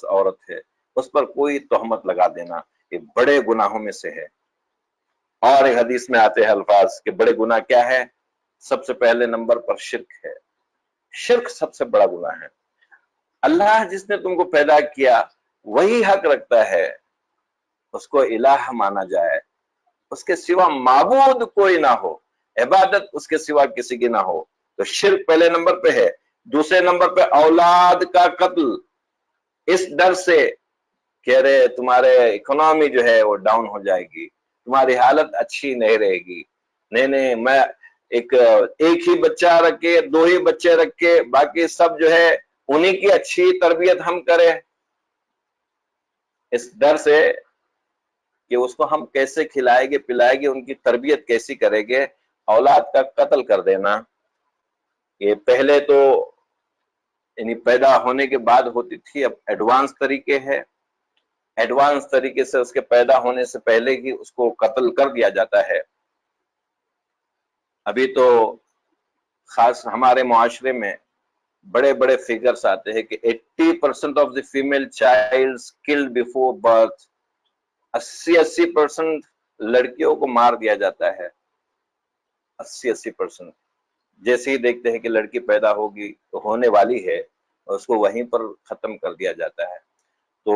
عورت ہے، اس پر کوئی تہمت لگا دینا. یہ بڑے گناہوں میں سے ہے. اور ایک حدیث میں آتے ہیں الفاظ کہ بڑے گناہ کیا ہے؟ سب سے پہلے نمبر پر شرک ہے. شرک سب سے بڑا گناہ ہے. اللہ جس نے تم کو پیدا کیا وہی حق رکھتا ہے اس کو الہ مانا جائے، اس کے سوا معبود کوئی نہ ہو، عبادت اس کے سوا کسی کی نہ ہو. تو شرک پہلے نمبر پہ ہے. دوسرے نمبر پہ اولاد کا قتل، اس ڈر سے کہ رہے تمہارے اکنامی جو ہے وہ ڈاؤن ہو جائے گی، تمہاری حالت اچھی نہیں رہے گی. نہیں میں ایک ہی بچہ رکھ کے، 2 ہی بچے رکھ کے باقی سب جو ہے انہی کی اچھی تربیت ہم کریں، اس ڈر سے کہ اس کو ہم کیسے کھلائیں گے پلائیں گے، ان کی تربیت کیسی کریں گے. اولاد کا قتل کر دینا، یہ پہلے تو یعنی پیدا ہونے کے بعد ہوتی تھی، اب ایڈوانس طریقے ہے. ایڈوانس طریقے سے اس کے پیدا ہونے سے پہلے ہی اس کو قتل کر دیا جاتا ہے. ابھی تو خاص ہمارے معاشرے میں بڑے بڑے فگرز آتے ہیں کہ 80% of the female child killed before birth. 80% لڑکیوں کو مار دیا جاتا ہے. 80% جیسے ہی دیکھتے ہیں کہ لڑکی پیدا ہوگی تو ہونے والی ہے اس کو وہیں پر ختم کر دیا جاتا ہے۔ تو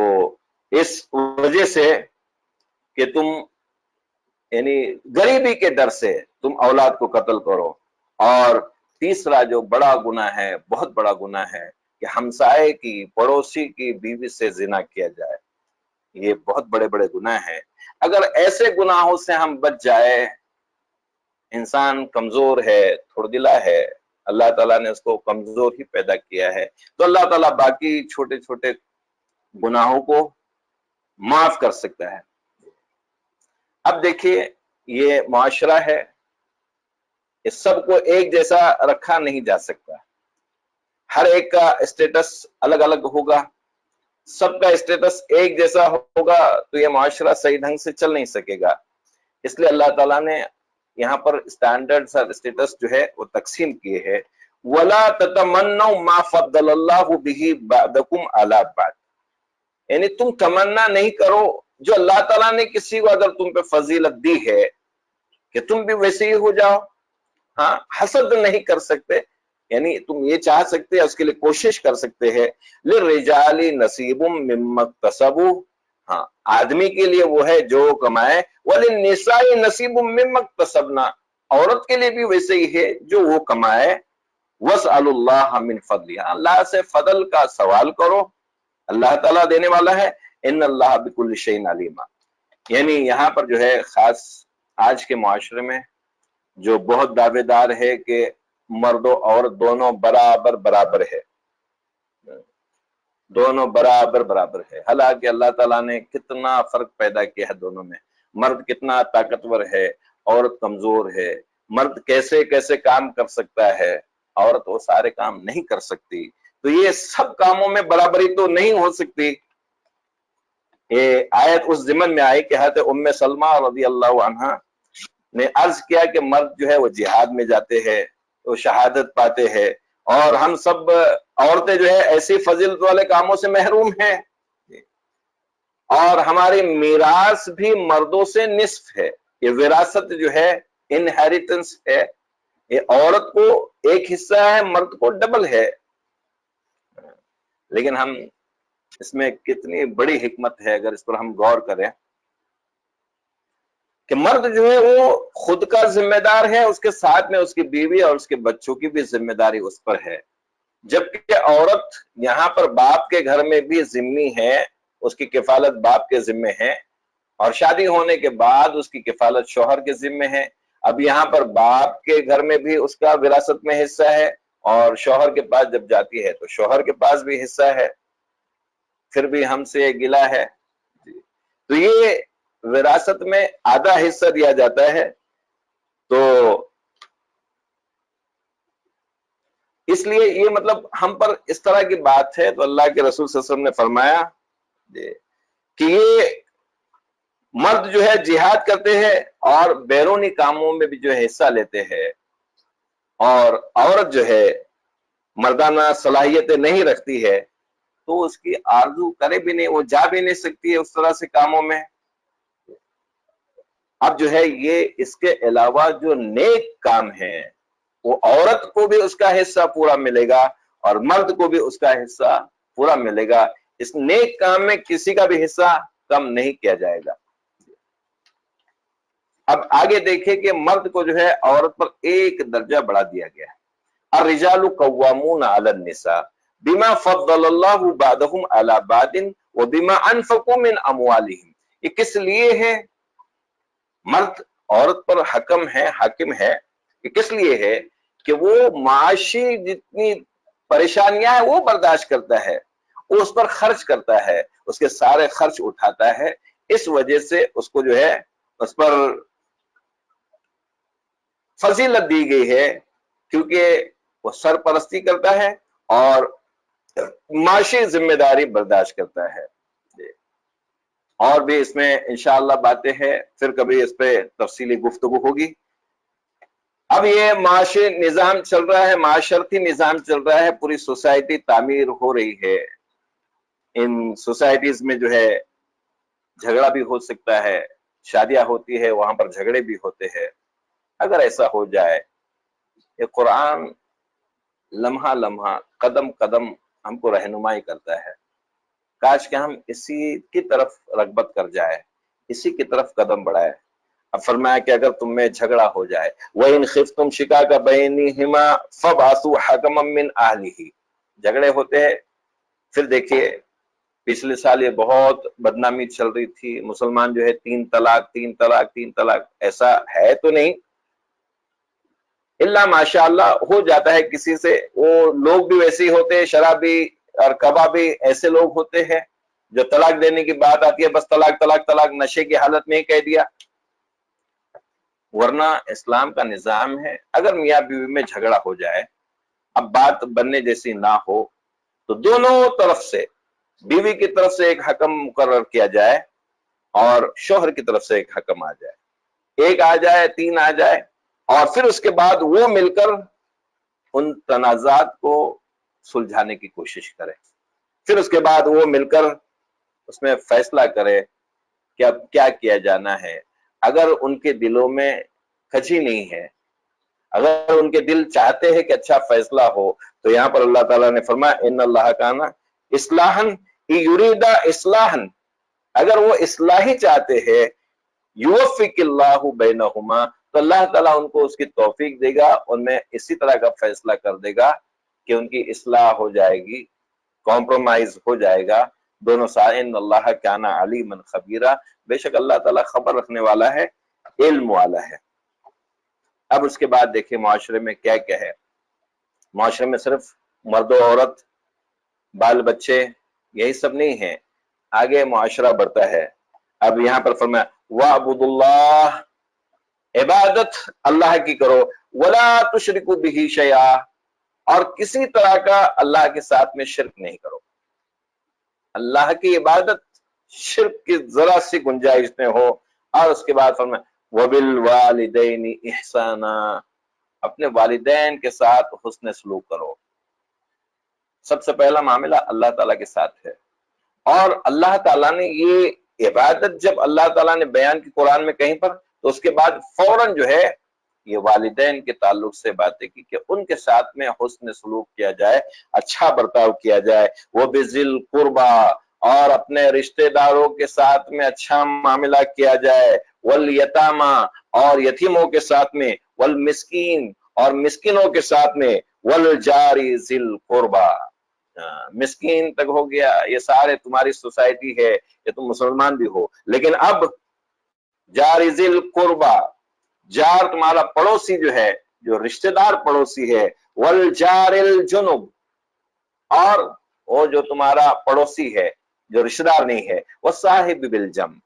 اس وجہ سے کہ تم یعنی غریبی کے ڈر سے تم اولاد کو قتل کرو، اور تیسرا جو بڑا گناہ ہے، بہت بڑا گناہ ہے، کہ ہمسائے کی، پڑوسی کی بیوی سے زنا کیا جائے۔ یہ بہت بڑے بڑے گناہ ہیں۔ اگر ایسے گناہوں سے ہم بچ جائے، انسان کمزور ہے، تھوڑدلا ہے، اللہ تعالیٰ نے اس کو کمزور ہی پیدا کیا ہے، تو اللہ تعالیٰ باقی چھوٹے چھوٹے گناہوں کو معاف کر سکتا ہے۔ اب دیکھیے، یہ معاشرہ ہے، اس سب کو ایک جیسا رکھا نہیں جا سکتا، ہر ایک کا اسٹیٹس الگ الگ ہوگا، سب کا اسٹیٹس ایک جیسا ہوگا تو یہ معاشرہ صحیح ڈھنگ سے چل نہیں سکے گا۔ اس لیے اللہ تعالیٰ نے یہاں پر اسٹینڈرڈ اور اسٹیٹس جو ہے وہ تقسیم کیے ہیں۔ وَلَا تَتَمَنَّوْا مَا فَضَّلَ اللَّهُ بِهِ بَعْضَكُمْ عَلَىٰ بَعْضٍ، یعنی تم تمنا نہیں کرو جو اللہ تعالیٰ نے کسی کو اگر تم پہ فضیلت دی ہے کہ تم بھی ویسے ہی ہو جاؤ۔ ہاں، حسد نہیں کر سکتے، یعنی تم یہ چاہ سکتے ہیں، اس کے لیے کوشش کر سکتے ہیں۔ لِلرِّجَالِ نَصِيبٌ مِّمَّا اكْتَسَبُوا، ہاں آدمی کے لیے وہ ہے جو کمائے، وَلِلنِّسَاءِ نَصِيبٌ مِّمَّا اكْتَسَبْنَا، عورت کے لیے بھی ویسے ہی ہے جو وہ کمائے۔ وَاسْأَلُوا اللَّهَ مِن فَضْلِهِ، اللہ سے فضل کا سوال کرو، اللہ تعالیٰ دینے والا ہے۔ ان اللہ بکل شیء علیم، یعنی یہاں پر جو ہے خاص آج کے معاشرے میں جو بہت دعوے دار ہے کہ مرد و عورت دونوں برابر برابر ہے، دونوں برابر برابر ہے، حالانکہ اللہ تعالیٰ نے کتنا فرق پیدا کیا ہے دونوں میں۔ مرد کتنا طاقتور ہے، عورت کمزور ہے، مرد کیسے کیسے کام کر سکتا ہے، عورت وہ سارے کام نہیں کر سکتی، تو یہ سب کاموں میں برابری تو نہیں ہو سکتی۔ یہ آیت اس ضمن میں آئی کہ حضرت ام سلمہ رضی اللہ عنہ نے عرض کیا کہ مرد جو ہے وہ جہاد میں جاتے ہیں، وہ شہادت پاتے ہیں، اور ہم سب عورتیں جو ہے ایسی فضیلت والے کاموں سے محروم ہیں، اور ہماری میراث بھی مردوں سے نصف ہے۔ یہ وراثت جو ہے، انہیریٹنس ہے، یہ عورت کو ایک حصہ ہے، مرد کو ڈبل ہے۔ لیکن ہم اس میں کتنی بڑی حکمت ہے اگر اس پر ہم غور کریں کہ مرد جو ہے وہ خود کا ذمہ دار ہے، اس کے ساتھ میں اس کی بیوی اور اس کے بچوں کی بھی ذمہ داری اس پر ہے، جبکہ عورت یہاں پر باپ کے گھر میں بھی ذمہ ہے، اس کی کفالت باپ کے ذمہ ہے، اور شادی ہونے کے بعد اس کی کفالت شوہر کے ذمہ ہے۔ اب یہاں پر باپ کے گھر میں بھی اس کا وراثت میں حصہ ہے، اور شوہر کے پاس جب جاتی ہے تو شوہر کے پاس بھی حصہ ہے، پھر بھی ہم سے گلہ ہے۔ تو یہ وراثت میں آدھا حصہ دیا جاتا ہے، تو اس لیے یہ مطلب ہم پر اس طرح کی بات ہے، تو اللہ کے رسول صلی اللہ علیہ وسلم نے فرمایا کہ یہ مرد جو ہے جہاد کرتے ہیں اور بیرونی کاموں میں بھی جو ہے حصہ لیتے ہیں، اور عورت جو ہے مردانہ صلاحیتیں نہیں رکھتی ہے تو اس کی آرزو کرے بھی نہیں، وہ جا بھی نہیں سکتی ہے اس طرح سے کاموں میں۔ اب جو ہے یہ اس کے علاوہ جو نیک کام ہیں وہ عورت کو بھی اس کا حصہ پورا ملے گا اور مرد کو بھی اس کا حصہ پورا ملے گا، اس نیک کام میں کسی کا بھی حصہ کم نہیں کیا جائے گا۔ اب آگے دیکھیں کہ مرد کو جو ہے عورت پر ایک درجہ بڑھا دیا گیا ہے۔ الرجال قوامون علی النساء بما فضل اللہ بعضهم علی بعض وبما انفقوا من اموالهم، یہ کس لیے ہے؟ مرد عورت پر حاکم ہے کہ کس لیے ہے؟ کہ وہ معاشی جتنی پریشانیاں ہیں وہ برداشت کرتا ہے، وہ اس پر خرچ کرتا ہے، اس کے سارے خرچ اٹھاتا ہے، اس وجہ سے اس کو جو ہے اس پر فضیلت دی گئی ہے، کیونکہ وہ سرپرستی کرتا ہے اور معاشی ذمہ داری برداشت کرتا ہے۔ اور بھی اس میں انشاءاللہ باتیں ہیں، پھر کبھی اس پہ تفصیلی گفتگو ہوگی۔ اب یہ معاشی نظام چل رہا ہے، معاشرتی نظام چل رہا ہے، پوری سوسائٹی تعمیر ہو رہی ہے، ان سوسائٹیز میں جو ہے جھگڑا بھی ہو سکتا ہے، شادیاں ہوتی ہے وہاں پر جھگڑے بھی ہوتے ہیں۔ اگر ایسا ہو جائے، یہ قرآن لمحہ لمحہ قدم قدم ہم کو رہنمائی کرتا ہے. کاش کہ ہم اسی کی طرف رغبت کر جائے، اسی کی طرف قدم بڑھائے. اب فرمایا کہ اگر تم میں جھگڑا ہو جائے، وَإِنْ خِفْتُمْ شِقَاقَ بَيْنِهِمَا فَابْعَثُوا حَكَمًا مِّنْ أَهْلِهِ. جھگڑے ہوتے ہیں. پھر دیکھیے پچھلے سال یہ بہت بدنامی چل رہی تھی، مسلمان جو ہے 3 طلاق 3 طلاق 3 طلاق. ایسا ہے تو نہیں، اللہ ماشاء اللہ ہو جاتا ہے کسی سے. وہ لوگ بھی ویسے ہی ہوتے ہیں، شرابی اور کبابی ایسے لوگ ہوتے ہیں جو طلاق دینے کی بات آتی ہے بس طلاق طلاق طلاق، نشے کی حالت میں ہی کہہ دیا. ورنہ اسلام کا نظام ہے اگر میاں بیوی میں جھگڑا ہو جائے، اب بات بننے جیسی نہ ہو، تو دونوں طرف سے، بیوی کی طرف سے ایک حکم مقرر کیا جائے اور شوہر کی طرف سے ایک حکم آ جائے. ایک آ جائے، 3 آ جائے، اور پھر اس کے بعد وہ مل کر ان تنازعات کو سلجھانے کی کوشش کرے. پھر اس کے بعد وہ مل کر اس میں فیصلہ کرے کہ اب کیا کیا جانا ہے. اگر ان کے دلوں میں کھچی نہیں ہے، اگر ان کے دل چاہتے ہیں کہ اچھا فیصلہ ہو، تو یہاں پر اللہ تعالیٰ نے فرمایا ان اللہ کان اصلاحا یرید اصلاحا. اگر وہ اصلاحی چاہتے ہیں، یوفق اللہ بینہما، تو اللہ تعالیٰ ان کو اس کی توفیق دے گا، ان میں اسی طرح کا فیصلہ کر دے گا کہ ان کی اصلاح ہو جائے گی، کمپرومائز ہو جائے گا دونوں سائے. ان اللہ کان علیما خبیرا، بے شک اللہ تعالیٰ خبر رکھنے والا ہے، علم والا ہے. اب اس کے بعد دیکھیں معاشرے میں کیا کیا ہے. معاشرے میں صرف مرد و عورت، بال بچے، یہی سب نہیں ہے، آگے معاشرہ بڑھتا ہے. اب یہاں پر فرمایا وَاعْبُدُوا اللَّهَ، عبادت اللہ کی کرو، وَلَا تُشْرِكُوا بِهِ شَيْئًا، اور کسی طرح کا اللہ کے ساتھ میں شرک نہیں کرو. اللہ کی عبادت شرک کی ذرا سی گنجائش نہ ہو. اور اس کے بعد فرمایا وَبِالْوَالِدَيْنِ إِحْسَانًا، اپنے والدین کے ساتھ حسن سلوک کرو. سب سے پہلا معاملہ اللہ تعالیٰ کے ساتھ ہے. اور اللہ تعالیٰ نے یہ عبادت جب اللہ تعالیٰ نے بیان کی قرآن میں کہیں پر، تو اس کے بعد فوراً جو ہے یہ والدین کے تعلق سے باتیں کی کہ ان کے ساتھ میں حسن سلوک کیا جائے، اچھا برتاؤ کیا جائے. وہ بذل قربا، اور اپنے رشتہ داروں کے ساتھ میں اچھا معاملہ کیا جائے. والیتاما، اور یتیموں کے ساتھ میں. والمسکین، اور مسکینوں کے ساتھ میں. والجاری ذل قربا، مسکین تک ہو گیا، یہ سارے تمہاری سوسائٹی ہے، یہ تم مسلمان بھی ہو، لیکن اب جاری ذل قربا، جار تمہارا پڑوسی جو ہے، جو رشتہ دار پڑوسی ہے. والجار الجنب، اور وہ جو تمہارا پڑوسی ہے جو رشتہ دار نہیں ہے. والصاحب بالجنب،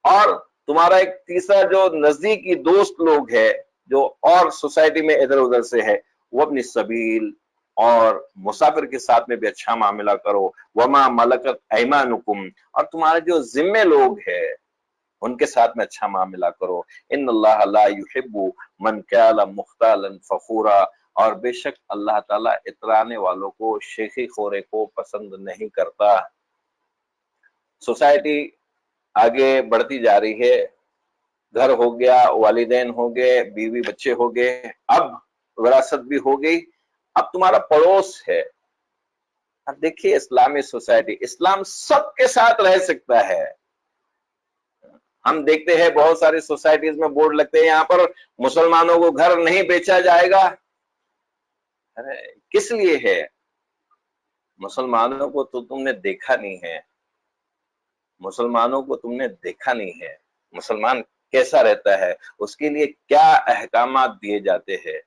اور تمہارا ایک تیسرا جو نزدیکی دوست لوگ ہے جو اور سوسائٹی میں ادھر ادھر سے ہے. وابن السبیل، اور مسافر کے ساتھ میں بھی اچھا معاملہ کرو. وما ملکت ایمانکم، اور تمہارے جو ذمے لوگ ہیں ان کے ساتھ میں اچھا معاملہ کرو. ان اللہ لا یحب من کان مختالا فخورا، اور بے شک اللہ تعالیٰ اترانے والوں کو، شیخی خورے کو پسند نہیں کرتا. سوسائٹی آگے بڑھتی جا رہی ہے، گھر ہو گیا، والدین ہو گئے، بیوی بچے ہو گئے، اب وراثت بھی ہو گئی، اب تمہارا پڑوس ہے. اب دیکھیے اسلامی سوسائٹی، اسلام سب کے ساتھ رہ سکتا ہے. ہم دیکھتے ہیں بہت ساری سوسائٹیز میں بورڈ لگتے ہیں یہاں پر مسلمانوں کو گھر نہیں بیچا جائے گا. ارے کس لیے ہے؟ مسلمانوں کو تو تم نے دیکھا نہیں ہے، مسلمانوں کو تم نے دیکھا نہیں ہے، مسلمان کیسا رہتا ہے، اس کے لیے کیا احکامات دیے جاتے ہیں.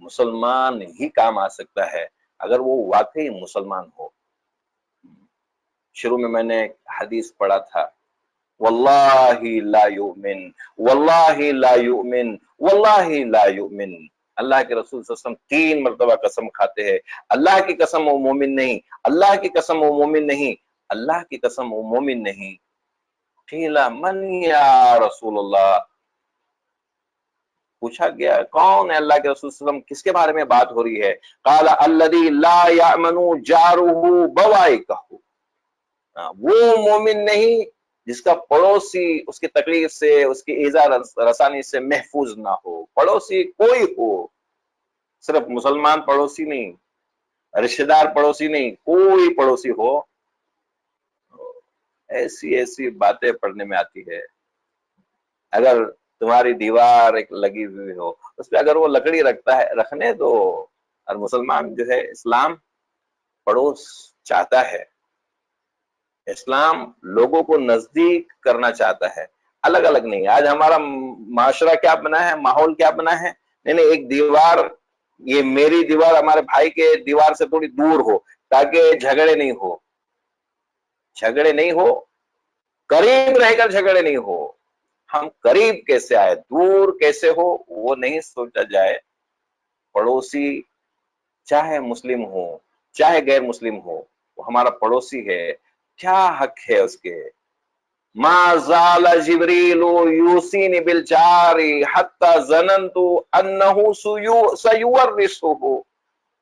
مسلمان ہی کام آ سکتا ہے اگر وہ واقعی مسلمان ہو. شروع میں نے حدیث پڑھا تھا، واللہ لا یؤمن، واللہ لا یؤمن، واللہ لا یؤمن. اللہ کے رسول صلی اللہ علیہ وسلم 3 مرتبہ قسم کھاتے ہیں، اللہ کی قسم وہ مومن نہیں، اللہ کی قسم وہ مومن نہیں، اللہ کی قسم وہ مومن نہیں. قیل من یا رسول اللہ، پوچھا گیا کون ہے اللہ کے رسول صلی اللہ علیہ وسلم، کس کے بارے میں بات ہو رہی ہے؟ قال الذی لا یأمن جارہ بوائقہ، وہ مومن نہیں جس کا پڑوسی اس کی تکلیف سے، اس کی ایذا رسانی سے محفوظ نہ ہو. پڑوسی کوئی ہو، صرف مسلمان پڑوسی نہیں. رشتے دار پڑوسی نہیں، کوئی پڑوسی ہو، ایسی ایسی باتیں پڑھنے میں آتی ہے. اگر تمہاری دیوار ایک لگی ہوئی ہو، اس پہ اگر وہ لکڑی رکھتا ہے، رکھنے دو. اور مسلمان جو ہے، اسلام پڑوس چاہتا ہے، اسلام لوگوں کو نزدیک کرنا چاہتا ہے، الگ الگ نہیں. آج ہمارا معاشرہ کیا بنا ہے، ماحول کیا بنا ہے، نہیں ایک دیوار، یہ میری دیوار ہمارے بھائی کے دیوار سے تھوڑی دور ہو تاکہ جھگڑے نہیں ہو، جھگڑے نہیں ہو، قریب رہ کر جھگڑے نہیں ہو. ہم قریب کیسے آئے، دور کیسے ہو، وہ نہیں سوچا جائے. پڑوسی چاہے مسلم ہو چاہے غیر مسلم ہو، وہ ہمارا پڑوسی ہے. کیا حق ہے اس کے؟ ما زال جبریل یوصینی بالجار حتی ظننت انہ سیورثہ.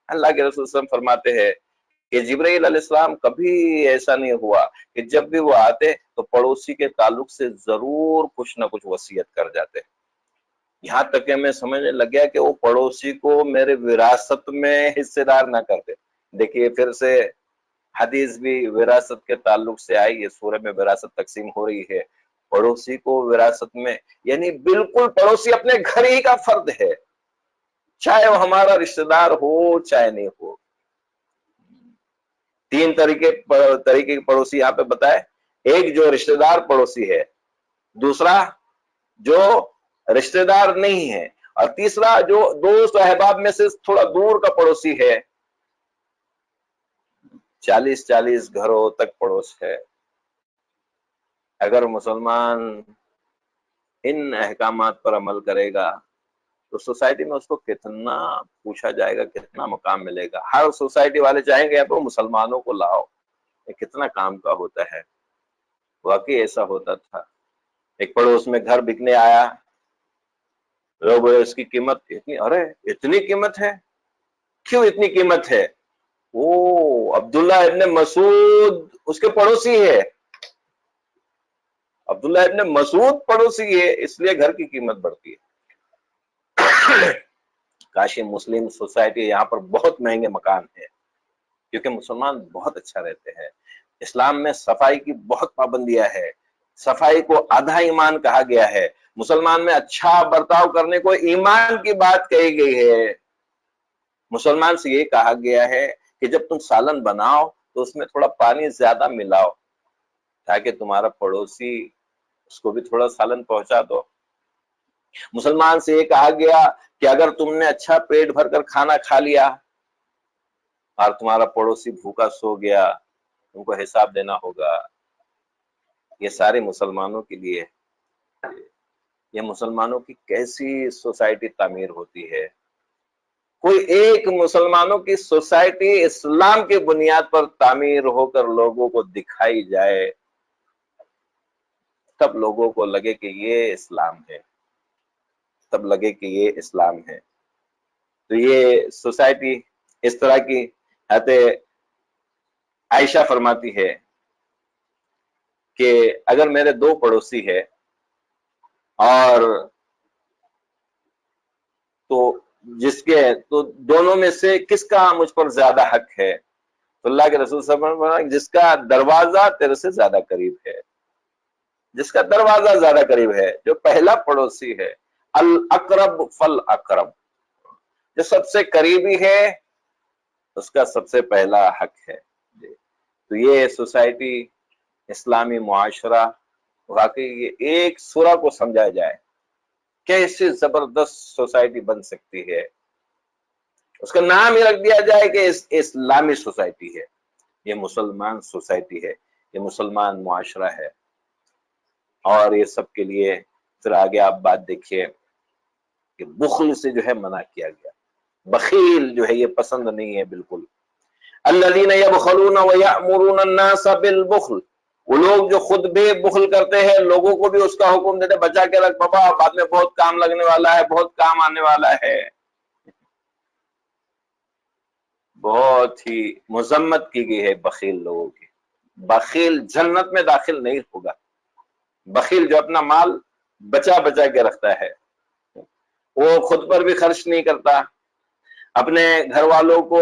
اللہ کے رسول صلی اللہ علیہ وسلم فرماتے ہیں کہ جبرائیل علیہ السلام کبھی ایسا نہیں ہوا کہ جب بھی وہ آتے تو پڑوسی کے تعلق سے ضرور کچھ نہ کچھ وصیت کر جاتے. یہاں تک کہ میں سمجھنے لگ گیا کہ وہ پڑوسی کو میرے وراثت میں حصے دار نہ کرتے. دیکھیے پھر سے حدیث بھی وراثت کے تعلق سے آئی ہے، سورہ میں وراثت تقسیم ہو رہی ہے. پڑوسی کو وراثت میں، یعنی بالکل پڑوسی اپنے گھر ہی کا فرد ہے، چاہے وہ ہمارا رشتہ دار ہو چاہے نہیں ہو. 3 طریقے کے پڑوسی یہاں پہ بتائے. ایک جو رشتہ دار پڑوسی ہے، دوسرا جو رشتہ دار نہیں ہے، اور تیسرا جو دوست احباب میں سے تھوڑا دور کا پڑوسی ہے. 40 گھروں تک پڑوس ہے. اگر مسلمان ان احکامات پر عمل کرے گا تو سوسائٹی میں اس کو کتنا پوچھا جائے گا، کتنا مقام ملے گا. ہر سوسائٹی والے چاہیں گے اب مسلمانوں کو لاؤ، یہ کتنا کام کا ہوتا ہے. واقعی ایسا ہوتا تھا. ایک پڑوس میں گھر بکنے آیا، لوگ بولے اس کی قیمت اتنی، ارے اتنی قیمت ہے، کیوں اتنی قیمت ہے؟ وہ عبداللہ ابن مسعود اس کے پڑوسی ہے، عبداللہ ابن مسعود پڑوسی ہے، اس لیے گھر کی قیمت بڑھتی ہے. کاشی مسلم سوسائٹی، یہاں پر بہت مہنگے مکان ہیں کیونکہ مسلمان بہت اچھا رہتے ہیں. اسلام میں صفائی کی بہت پابندیاں ہے، صفائی کو آدھا ایمان کہا گیا ہے. مسلمان میں اچھا برتاؤ کرنے کو ایمان کی بات کہی گئی ہے. مسلمان سے یہ کہا گیا ہے کہ جب تم سالن بناؤ تو اس میں تھوڑا پانی زیادہ ملاؤ تاکہ تمہارا پڑوسی اس کو بھی تھوڑا سالن پہنچا دو. مسلمان سے یہ کہا گیا کہ اگر تم نے اچھا پیٹ بھر کر کھانا کھا لیا اور تمہارا پڑوسی بھوکا سو گیا، تم کو حساب دینا ہوگا. یہ سارے مسلمانوں کے لیے. یہ مسلمانوں کی کیسی سوسائٹی تعمیر ہوتی ہے. کوئی ایک مسلمانوں کی سوسائٹی اسلام کی بنیاد پر تعمیر ہو کر لوگوں کو دکھائی جائے، تب لوگوں کو لگے کہ یہ اسلام ہے، تب لگے کہ یہ اسلام ہے. تو یہ سوسائٹی اس طرح کی. حضرت عائشہ فرماتی ہے کہ اگر میرے 2 پڑوسی ہے اور تو دونوں میں سے کس کا مجھ پر زیادہ حق ہے؟ تو اللہ کے رسول صلی اللہ علیہ وسلم نے فرمایا جس کا دروازہ تیرے سے زیادہ قریب ہے، جس کا دروازہ زیادہ قریب ہے، جو پہلا پڑوسی ہے. الاقرب فالاقرب، جو سب سے قریبی ہے اس کا سب سے پہلا حق ہے. تو یہ سوسائٹی، اسلامی معاشرہ، واقعی یہ ایک سورہ کو سمجھا جائے کیسے زبردست سوسائٹی بن سکتی ہے. اس کا نام ہی رکھ دیا جائے کہ اسلامی سوسائٹی ہے، یہ مسلمان سوسائٹی ہے، یہ مسلمان معاشرہ ہے. اور یہ سب کے لیے پھر آگے آپ بات دیکھیے کہ بخل سے جو ہے منع کیا گیا. بخیل جو ہے یہ پسند نہیں ہے بالکل. الذین یبخلون ویأمرون الناس بالبخل، وہ لوگ جو خود بھی بخل کرتے ہیں، لوگوں کو بھی اس کا حکم دیتے بچا کے رکھ بابا، بعد میں بہت کام لگنے والا ہے، بہت کام آنے والا ہے. بہت ہی مذمت کی گئی ہے بخیل لوگوں کی. بخیل جنت میں داخل نہیں ہوگا. بخیل جو اپنا مال بچا بچا کے رکھتا ہے، وہ خود پر بھی خرچ نہیں کرتا، اپنے گھر والوں کو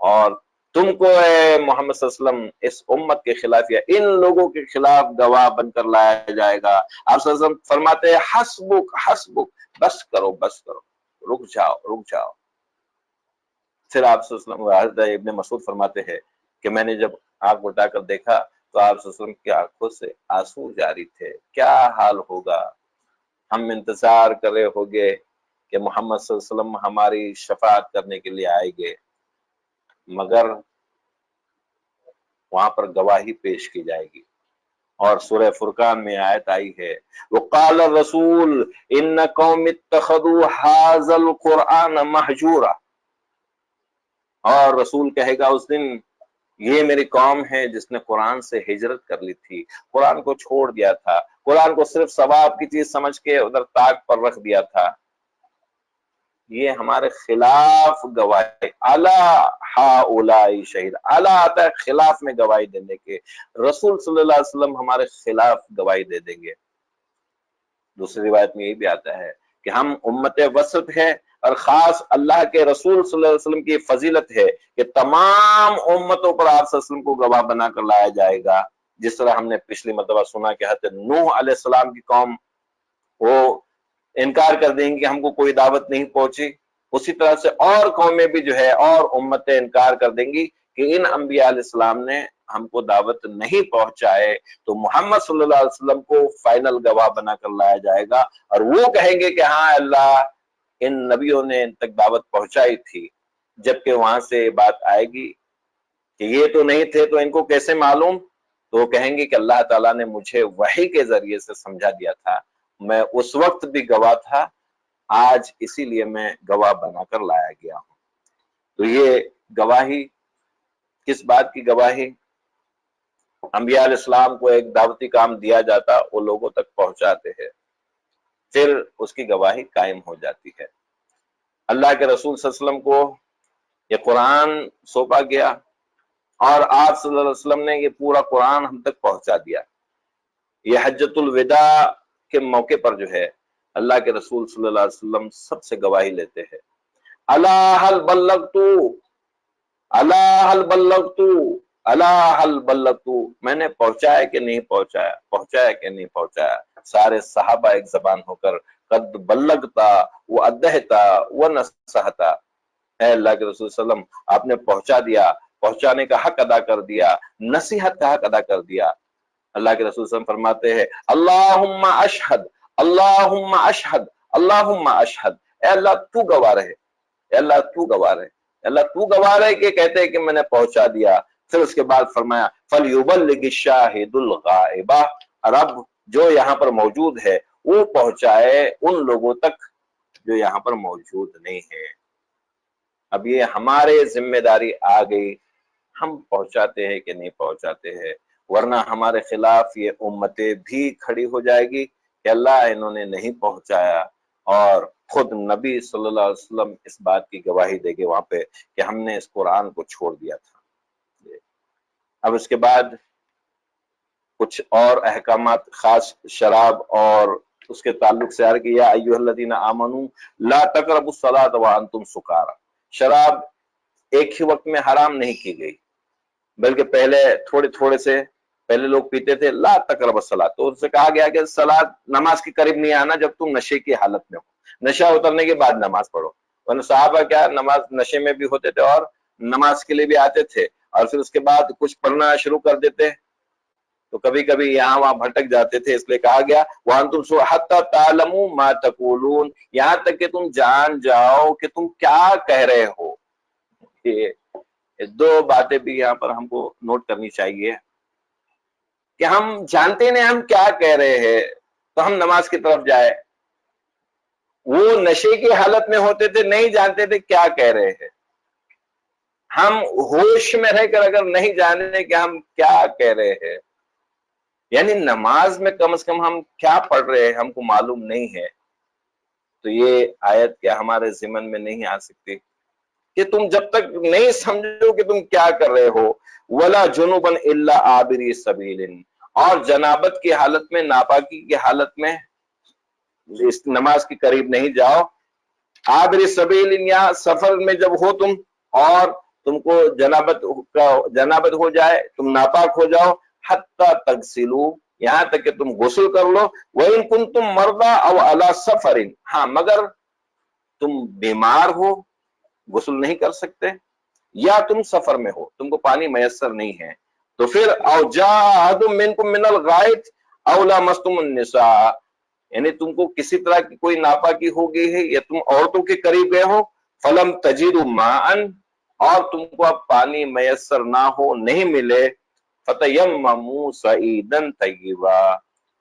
اور تم کو اے محمد صلی اللہ علیہ وسلم اس امت کے خلاف یا ان لوگوں کے خلاف گواہ بن کر لایا جائے گا۔ آپ صلی اللہ علیہ وسلم فرماتے ہیں حسبک حسبک، بس کرو بس کرو، رک جاؤ رک جاؤ۔ پھر آپ صلی اللہ علیہ وسلم حضرت ابن مسعود فرماتے ہیں کہ میں نے جب آنکھ اٹھا کر دیکھا تو آپ صلی اللہ علیہ وسلم کی آنکھوں سے آنسو جاری تھے۔ کیا حال ہوگا، ہم انتظار کر رہے ہوگے کہ محمد صلی اللہ علیہ وسلم ہماری شفاعت کرنے کے لیے آئیں گے، مگر وہاں پر گواہی پیش کی جائے گی۔ اور سورہ فرقان میں آیت آئی ہے وقال الرسول ان قوم اتخذوا هذا القرآن مہجورا، اور رسول کہے گا اس دن یہ میری قوم ہے جس نے قرآن سے ہجرت کر لی تھی، قرآن کو چھوڑ دیا تھا، قرآن کو صرف ثواب کی چیز سمجھ کے ادھر طاق پر رکھ دیا تھا۔ یہ ہمارے خلاف گواہی، الا ہؤلاء شہید، الا آتا ہے خلاف میں گواہی دینے کے، رسول صلی اللہ علیہ وسلم ہمارے خلاف گواہی دے دیں گے۔ دوسری روایت میں یہ بھی آتا ہے کہ ہم امت وسط ہے، اور خاص اللہ کے رسول صلی اللہ علیہ وسلم کی فضیلت ہے کہ تمام امتوں پر آپ صلی اللہ علیہ وسلم کو گواہ بنا کر لایا جائے گا۔ جس طرح ہم نے پچھلی مرتبہ سنا کہ حضرت نوح علیہ السلام کی قوم وہ انکار کر دیں گے کہ ہم کو کوئی دعوت نہیں پہنچی، اسی طرح سے اور قومیں بھی جو ہے اور امتیں انکار کر دیں گی کہ ان انبیاء علیہ السلام نے ہم کو دعوت نہیں پہنچائے، تو محمد صلی اللہ علیہ وسلم کو فائنل گواہ بنا کر لایا جائے گا، اور وہ کہیں گے کہ ہاں اللہ ان نبیوں نے ان تک دعوت پہنچائی تھی۔ جبکہ وہاں سے بات آئے گی کہ یہ تو نہیں تھے تو ان کو کیسے معلوم، تو وہ کہیں گے کہ اللہ تعالیٰ نے مجھے وحی کے ذریعے سے سمجھا دیا تھا، میں اس وقت بھی گواہ تھا، آج اسی لیے میں گواہ بنا کر لایا گیا ہوں۔ تو یہ گواہی کس بات کی گواہی؟ انبیاء علیہ السلام کو ایک دعوتی کام دیا جاتا، وہ لوگوں تک پہنچاتے ہیں، پھر اس کی گواہی قائم ہو جاتی ہے۔ اللہ کے رسول صلی اللہ علیہ وسلم کو یہ قرآن سونپا گیا، اور آپ صلی اللہ علیہ وسلم نے یہ پورا قرآن ہم تک پہنچا دیا۔ یہ حجۃ الوداع کے موقع پر جو ہے اللہ کے رسول صلی اللہ علیہ وسلم سب سے گواہی لیتے ہیں، الا هل بلغت، الا هل بلغت، الا هل بلغت، میں نے پہنچایا کہ نہیں پہنچایا، پہنچایا کہ نہیں پہنچایا۔ سارے صحابہ ایک زبان ہو کر قد بلغتا وادہتا ونصحتا، اے اللہ کے رسول صلی اللہ علیہ وسلم آپ نے پہنچا دیا، پہنچانے کا حق ادا کر دیا، نصیحت کا حق ادا کر دیا۔ اللہ کے رسول صلی اللہ علیہ وسلم فرماتے ہیں اللہم اشہد، اللہم اشہد، اللہم اشہد، اے اللہ تو گواہ رہے، اے اللہ تو گواہ رہے، اے اللہ تو گواہ رہے، کہ کہتے ہیں کہ میں نے پہنچا دیا۔ پھر اس کے بعد فرمایا فَلْيُبَلِّغِ الشَّاهِدُ الْغَائِبَ، رب جو یہاں پر موجود ہے وہ پہنچائے ان لوگوں تک جو یہاں پر موجود نہیں ہے۔ اب یہ ہمارے ذمہ داری آ گئی، ہم پہنچاتے ہیں کہ نہیں پہنچاتے ہیں، ورنہ ہمارے خلاف یہ امتیں بھی کھڑی ہو جائے گی کہ اللہ انہوں نے نہیں پہنچایا، اور خود نبی صلی اللہ علیہ وسلم اس بات کی گواہی دے گے وہاں پہ کہ ہم نے اس قرآن کو چھوڑ دیا تھا۔ اب اس کے بعد کچھ اور احکامات خاص شراب اور اس کے تعلق سے آرہے کہ یا ایھا الذین آمنوا لا تقربوا الصلاۃ وانتم سکارى، شراب ایک ہی وقت میں حرام نہیں کی گئی، بلکہ پہلے تھوڑے تھوڑے سے پہلے لوگ پیتے تھے، لا تقرب الصلاۃ، تو ان سے کہا گیا کہ صلاۃ نماز کے قریب نہیں آنا جب تم نشے کی حالت میں ہو، نشہ اترنے کے بعد نماز پڑھو۔ ورنہ صحابہ کیا نماز نشے میں بھی ہوتے تھے اور نماز کے لیے بھی آتے تھے، اور پھر اس کے بعد کچھ پڑھنا شروع کر دیتے تو کبھی کبھی یہاں وہاں بھٹک جاتے تھے، اس لیے کہا گیا وَأَنْتُمْ حَتَّى تَعْلَمُوا مَا تَقُولُونَ، یہاں تک کہ تم جان جاؤ کہ تم کیا کہہ رہے ہو۔ یہ دو باتیں بھی یہاں پر ہم کو نوٹ کرنی چاہیے کہ ہم جانتے نہیں ہم کیا کہہ رہے ہیں تو ہم نماز کی طرف جائے، وہ نشے کی حالت میں ہوتے تھے، نہیں جانتے تھے کیا کہہ رہے ہیں۔ ہم ہوش میں رہ کر اگر نہیں جانے کہ ہم کیا کہہ رہے ہیں، یعنی نماز میں کم از کم ہم کیا پڑھ رہے ہیں ہم کو معلوم نہیں ہے، تو یہ آیت کیا ہمارے ذمن میں نہیں آ سکتی کہ تم جب تک نہیں سمجھو کہ تم کیا کر رہے ہو۔ وَلَا جُنُبًا إِلَّا عَابِرِي سَبِيلٍ، اور جنابت کی حالت میں، ناپاکی کی حالت میں اس نماز کے قریب نہیں جاؤ۔ عابر سبیل، یا سفر میں جب ہو تم اور تم کو جنابت ہو جائے، تم ناپاک ہو جاؤ، حتی تغسلوا، یہاں تک کہ تم غسل کر لو، وَإِن كُنتُم مَرْضَىٰ أَوْ عَلَىٰ سَفَرٍ، ہاں مگر تم بیمار ہو، غسل نہیں کر سکتے، یا تم سفر میں ہو، تم کو پانی میسر نہیں ہے، تو پھر او جاء احد منکم من الغائط او لامستم النساء، یعنی تم کو کسی طرح کی کوئی ناپاکی ہو گئی ہے یا تم عورتوں کے قریب گئے ہو، فلم تجدوا ماء، اور تم کو اب پانی میسر نہ ہو، نہیں ملے، فتیمموا صعیدا طیبا،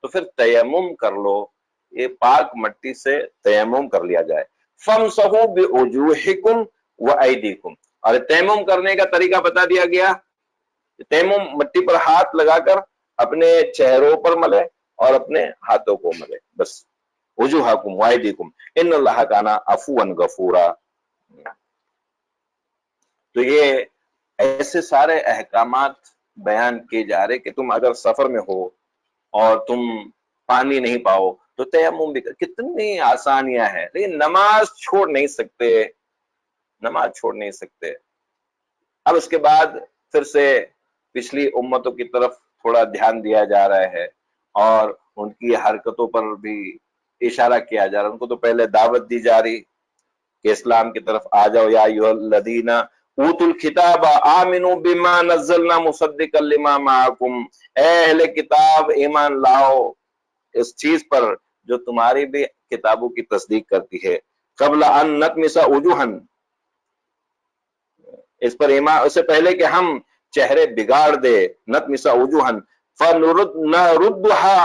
تو پھر تیمم کر لو، یہ پاک مٹی سے تیمم کر لیا جائے، فامسحوا بوجوہکم وایدیکم، اور تیمم کرنے کا طریقہ بتا دیا گیا، تیمم مٹی پر ہاتھ لگا کر اپنے چہروں پر ملے اور اپنے ہاتھوں کو ملے، بس وجوہکم وایدیکم ان اللہ کان عفوا غفورا۔ تو یہ ایسے سارے احکامات بیان کیے جا رہے کہ تم اگر سفر میں ہو اور تم پانی نہیں پاؤ تو تیمم بھی کتنی آسانیاں ہیں، لیکن نماز چھوڑ نہیں سکتے، نماز چھوڑ نہیں سکتے۔ اب اس کے بعد پھر سے پچھلی امتوں کی طرف تھوڑا دھیان دیا جا رہا ہے اور ان کی حرکتوں پر بھی اشارہ کیا جا رہا ہے۔ ان کو تو پہلے دعوت دی جا رہی کہ اسلام کی طرف آ جاؤ، یا ایھا الذین اوتوا الکتاب آمنوا بما نزلنا مصدقا لما معکم، اے اہل کتاب ایمان لاؤ اس چیز پر جو تمہاری بھی کتابوں کی تصدیق کرتی ہے، قبل ان نطمس وجوہا، اس پر ایمان، اس سے پہلے کہ ہم چہرے بگاڑ دے، نطمس وجوہا فنردها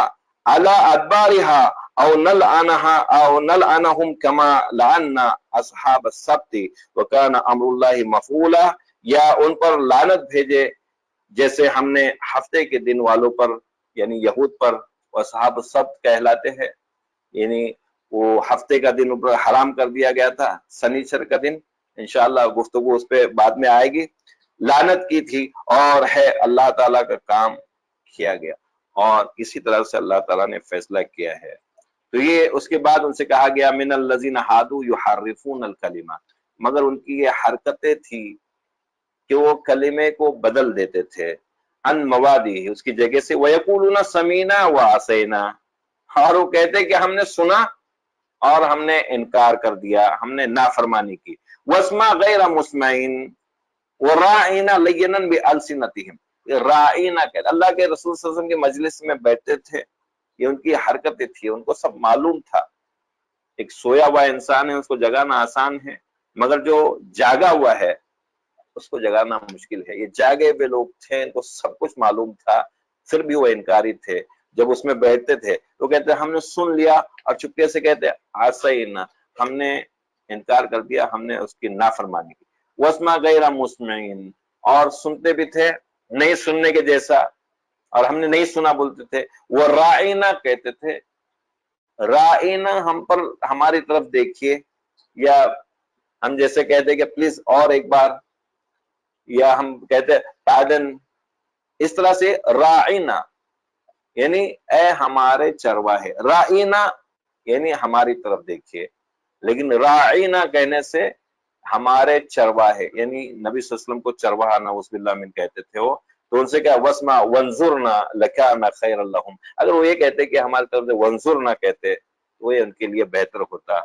على ادبارها او نلعنهم كما لعنا اصحاب السبت وكان امر الله مفعولا، یا ان پر لعنت بھیجے جیسے ہم نے ہفتے کے دن والوں پر یعنی یہود پر، اصحاب السبت کہلاتے ہیں، یعنی وہ ہفتے کا دن اوپر حرام کر دیا گیا تھا، سنیچر کا دن، انشاءاللہ گفتگو اس پہ بعد میں آئے گی، لعنت کی تھی، اور ہے اللہ تعالیٰ کا کام کیا گیا، اور اسی طرح سے اللہ تعالیٰ نے فیصلہ کیا ہے۔ تو یہ اس کے بعد ان سے کہا گیا من الذین ہادوا یحرفون الکلمہ، مگر ان کی یہ حرکتیں تھی کہ وہ کلمے کو بدل دیتے تھے، ان موادی، اس کی جگہ سے، وَيَقُولُونَ سَمِعْنَا وَعَصَيْنَا، اور وہ کہتے کہ ہم نے سنا اور ہم نے انکار کر دیا، ہم نے نافرمانی کی، وَاسْمَعْ غَيْرَ مُسْمَعٍ وَرَاعِنَا لَيِّنًا بِأَلْسِنَتِهِمْ، رائنا کہتے اللہ کے رسول صلی اللہ علیہ وسلم کی مجلس میں بیٹھتے تھے، یہ ان کی حرکتیں تھی، ان کو سب معلوم تھا، ایک سویا ہوا انسان ہے اس کو جگانا آسان ہے، مگر جو جاگا ہوا ہے اس کو جگانا مشکل ہے، یہ جاگے ہوئے لوگ تھے، ان کو سب کچھ معلوم تھا، پھر بھی وہ انکاری تھے، جب اس میں بیٹھتے تھے تو کہتے ہم نے سن لیا، اور چپکے سے کہتے عصینا، ہم نے انکار کر دیا، ہم نے اس کی نافرمانی کی، واسمع غیر مسمعین، اور سنتے بھی تھے نہیں سننے کے جیسا، اور ہم نے نہیں سنا بولتے تھے، وہ رائنا کہتے تھے، رائنا ہم پر ہماری طرف دیکھیے، یا ہم جیسے کہتے کہ پلیز اور ایک بار، یا ہم کہتے پارڈن، اس طرح سے رائنا یعنی اے ہمارے چرواہے، رائنا یعنی ہماری طرف دیکھیے، لیکن رائنا کہنے سے ہمارے چرواہے، یعنی نبی صلی اللہ علیہ وسلم کو چرواہا نعوذ باللہ من کہتے تھے وہ، تو ان سے کیا واسمع وانظرنا لکان خیر لہم، اگر وہ یہ کہتے کہ ہماری طرف سے وانظرنا کہتے تو وہ ان کے لیے بہتر ہوتا۔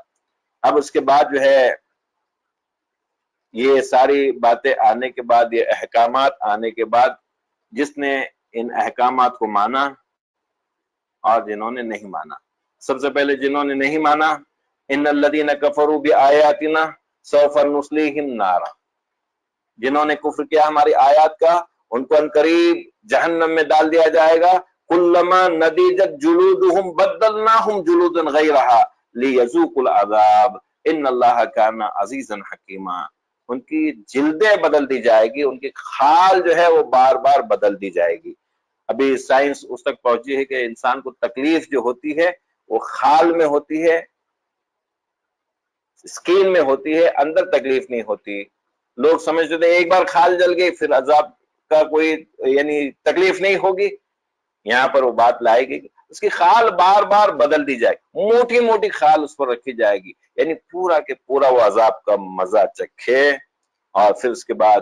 اب اس کے بعد جو ہے یہ ساری باتیں آنے کے بعد، یہ احکامات آنے کے بعد، جس نے ان احکامات کو مانا اور جنہوں نے نہیں مانا، سب سے پہلے جنہوں نے نہیں مانا، ان الذین کفروا بآیاتنا سوف نصلیہم نارا، جنہوں نے کفر کیا ہماری آیات کا ان کو عنقریب جہنم میں ڈال دیا جائے گا، کلما نضجت جلودہم بدلناہم جلودا غیرہا لیذوقوا العذاب ان اللہ کان عزیزا حکیما، ان کی جلدیں بدل دی جائے گی، ان کی کھال جو ہے وہ بار بار بدل دی جائے گی۔ ابھی سائنس اس تک پہنچی ہے کہ انسان کو تکلیف جو ہوتی ہے وہ کھال میں ہوتی ہے، اسکین میں ہوتی ہے، اندر تکلیف نہیں ہوتی۔ لوگ سمجھتے تھے ایک بار کھال جل گئی پھر عذاب کا کوئی یعنی تکلیف نہیں ہوگی، یہاں پر وہ بات لائے گی اس کی کھال بار بار بدل دی جائے گی، موٹی موٹی کھال اس پر رکھی جائے گی، یعنی پورا کے پورا وہ عذاب کا مزہ چکھے، اور پھر اس کے بعد